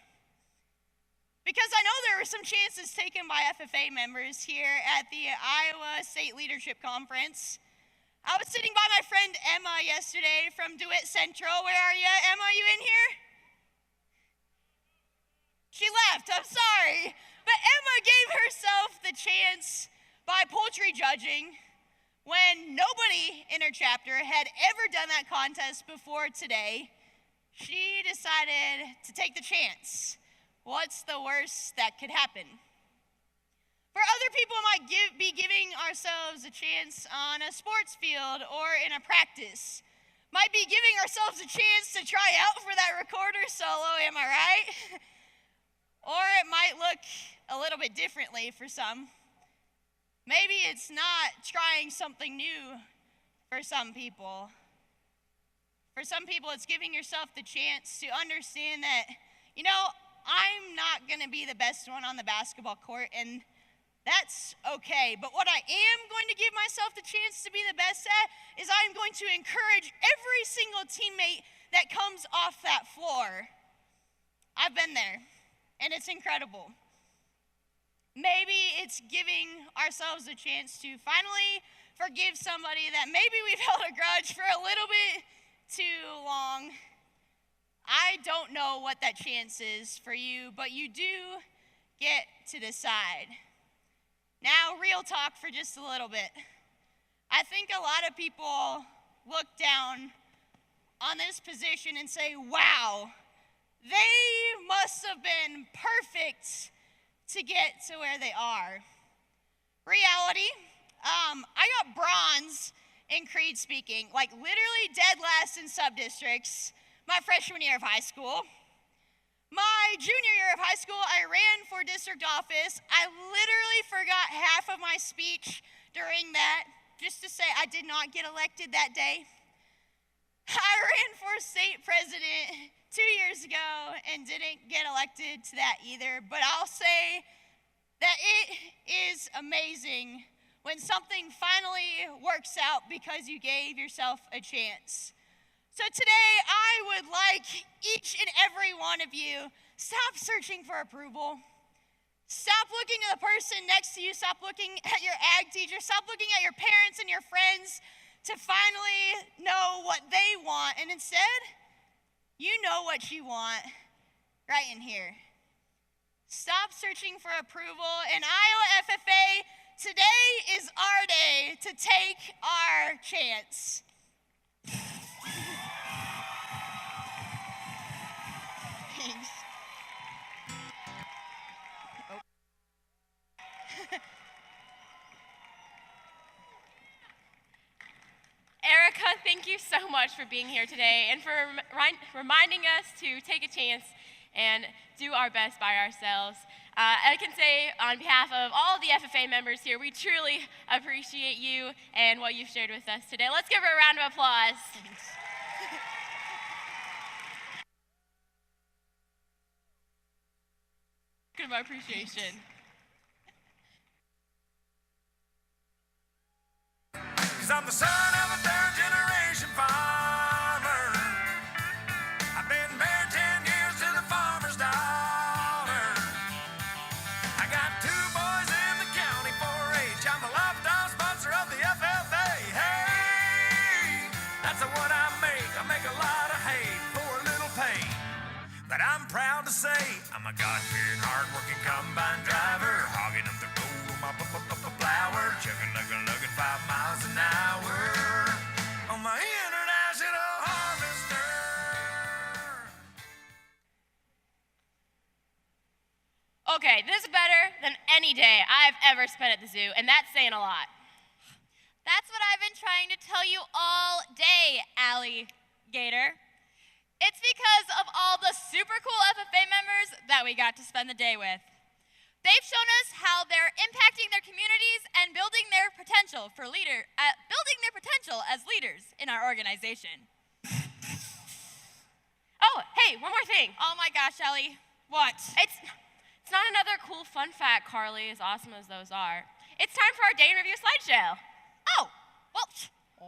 Because I know there were some chances taken by FFA members here at the Iowa State Leadership Conference. I was sitting by my friend Emma yesterday from DeWitt Central. Where are you, Emma? You in here? She left, I'm sorry. But Emma gave herself the chance by poultry judging when nobody in her chapter had ever done that contest before today. She decided to take the chance. What's the worst that could happen? For other people, it might be giving ourselves a chance on a sports field or in a practice. Might be giving ourselves a chance to try out for that recorder solo, am I right? Or it might look a little bit differently for some. Maybe it's not trying something new for some people. For some people, it's giving yourself the chance to understand that, I'm not going to be the best one on the basketball court, and that's okay. But what I am going to give myself the chance to be the best at is I'm going to encourage every single teammate that comes off that floor. I've been there, and it's incredible. Maybe it's giving ourselves a chance to finally forgive somebody that maybe we've held a grudge for a little bit too long. I don't know what that chance is for you, but you do get to decide. Now, real talk for just a little bit. I think a lot of people look down on this position and say, wow, they must have been perfect to get to where they are. Reality, I got bronze in Creed speaking, like literally dead last in sub-districts my freshman year of high school. My junior year of high school, I ran for district office. I literally forgot half of my speech during that, just to say I did not get elected that day. I ran for state president 2 years ago and didn't get elected to that either, but I'll say that it is amazing when something finally works out because you gave yourself a chance. So today, I would like each and every one of you, stop searching for approval. Stop looking at the person next to you. Stop looking at your ag teacher. Stop looking at your parents and your friends to finally know what they want. And instead, you know what you want right in here. Stop searching for approval. And Iowa FFA, today is our day to take our chance. Thanks. Erica, thank you so much for being here today and for reminding us to take a chance and do our best by ourselves. I can say on behalf of all the FFA members here, we truly appreciate you and what you've shared with us today. Let's give her a round of applause. Of our appreciation. Cause I'm the son of a third-generation farmer. I've been married 10 years to the farmer's daughter. I got 2 boys in the county 4-H. I'm the lifetime sponsor of the FFA. Hey, that's what I make. I make a lot of hay for a little pay. But I'm proud to say I'm a God-fearing, hard-working combine driver, hogging up the road on my plower, chugging, lugging 5 miles an hour on my international harvester. Okay, this is better than any day I've ever spent at the zoo, and that's saying a lot. That's what I've been trying to tell you all day, Alligator. It's because of all the super cool FFA members that we got to spend the day with. They've shown us how they're impacting their communities and building their potential as leaders in our organization. Oh, hey, one more thing. Oh my gosh, Ellie. What? It's not another cool fun fact, Carly, as awesome as those are. It's time for our day in review slideshow. Oh, well,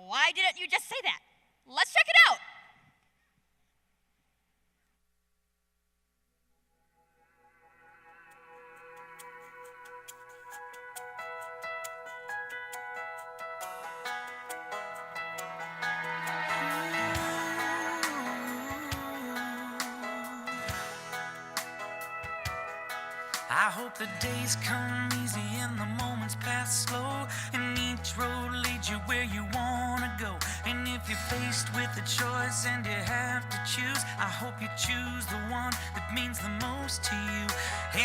why didn't you just say that? Let's check it out. I hope the days come easy and the moments pass slow, and each road leads you where you wanna go. And if you're faced with a choice and you have to choose, I hope you choose the one that means the most to you.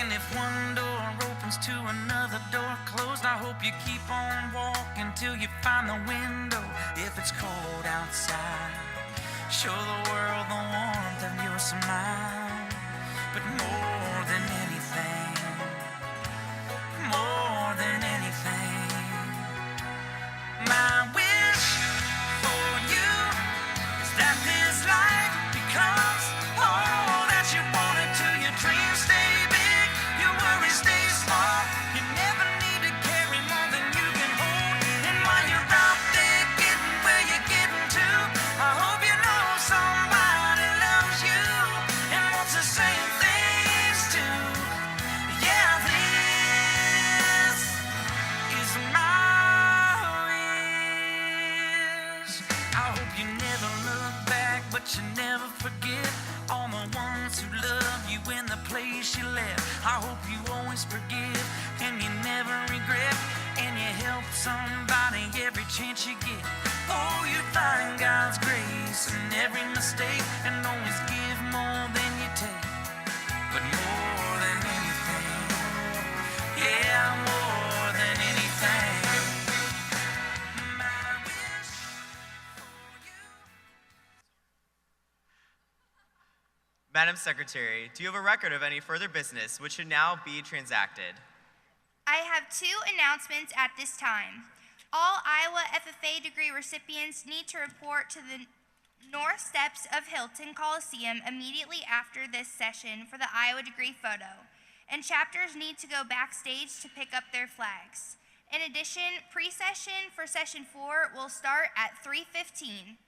And if one door opens to another door closed, I hope you keep on walking till you find the window. If it's cold outside, show the world the warmth of your smile. But more than anything, more than anything, my wish for you is that this life becomes all that you want it to. Your dreams stay big, your worries stay small. You never need to carry more than you can hold. And while you're out there getting where you're getting to, I hope you know somebody loves you and wants the same things too. Yeah, this is my wish. I hope you never look back, but you never forget all the ones who love you in the place you left. I hope you always forgive and you never regret, and you help somebody every chance you get. Oh, you find God's grace in every mistake and always give more than you take. But more than anything, yeah, more than anything, my wish for you. Madam Secretary, do you have a record of any further business which should now be transacted? I have 2 announcements at this time. All Iowa FFA degree recipients need to report to the north steps of Hilton Coliseum immediately after this session for the Iowa degree photo. and chapters need to go backstage to pick up their flags. In addition, pre-session for session 4 will start at 3:15.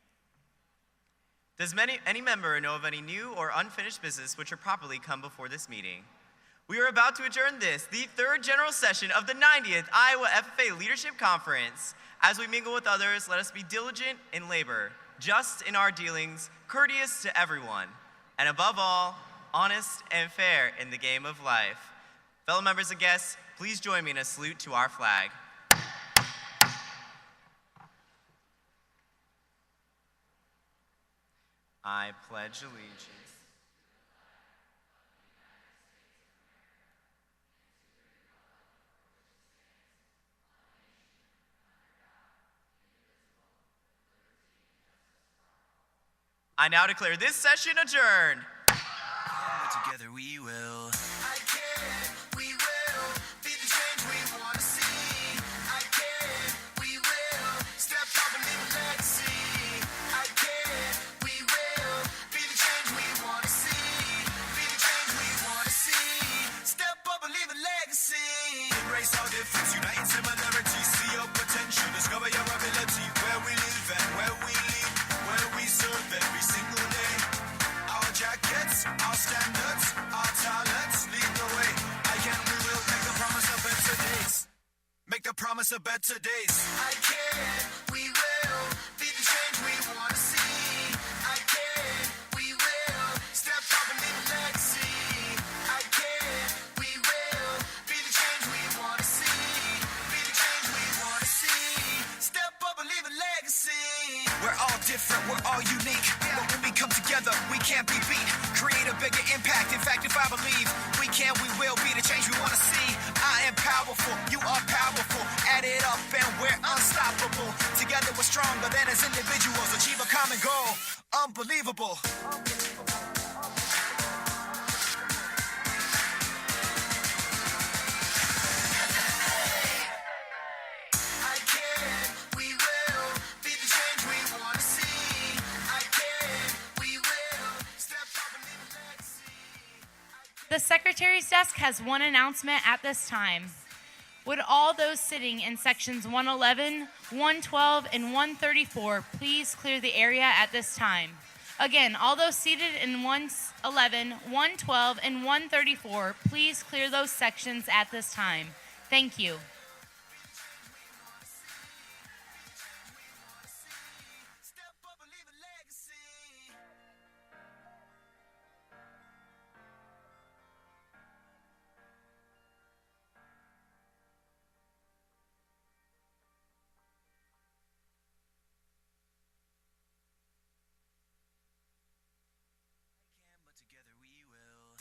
Does any member know of any new or unfinished business which should properly come before this meeting? We are about to adjourn this, the third general session of the 90th Iowa FFA Leadership Conference. As we mingle with others, let us be diligent in labor, just in our dealings, courteous to everyone, and above all, honest and fair in the game of life. Fellow members and guests, please join me in a salute to our flag. I pledge allegiance. I now declare this session adjourned. Together we will. I can, we will be the change we want to see. I can, we will step up and leave a legacy. I can, we will be the change we want to see. Be the change we want to see. Step up and leave a legacy. Embrace our difference, unite in similarities. See your potential, discover your ability. Where we live and where we lead, where we serve every single day. Our jackets, our standards, our talents lead the way. I can, we will make the promise of better days. Make the promise of better days. I can, we will be the change we want to see. I can, we will step up and leave a legacy. I can, we will be the change we want to see. Be the change we want to see. Step up and leave a legacy. We're all different, we're all unique. But when we come together, we can't be beat. Create a bigger impact. In fact, if I believe we can, we will be the change we want to see. I am powerful, you are powerful. Add it up and we're unstoppable. Together we're stronger than as individuals. Achieve a common goal. Unbelievable. I can, we will be the change we want to see. I can, we will step up and leave a legacy. The Secretary's desk has one announcement at this time. Would all those sitting in sections 111, 112, and 134 please clear the area at this time? Again, all those seated in 111, 112, and 134, please clear those sections at this time. Thank you. Step up and leave a legacy. But together we will.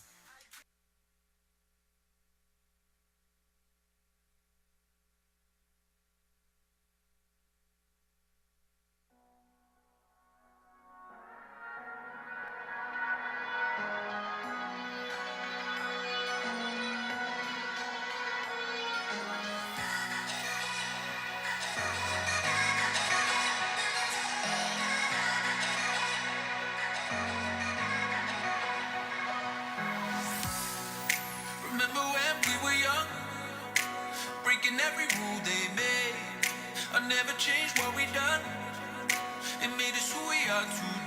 Remember when we were young, breaking every rule they made. I never changed what we done. It made us who we are today.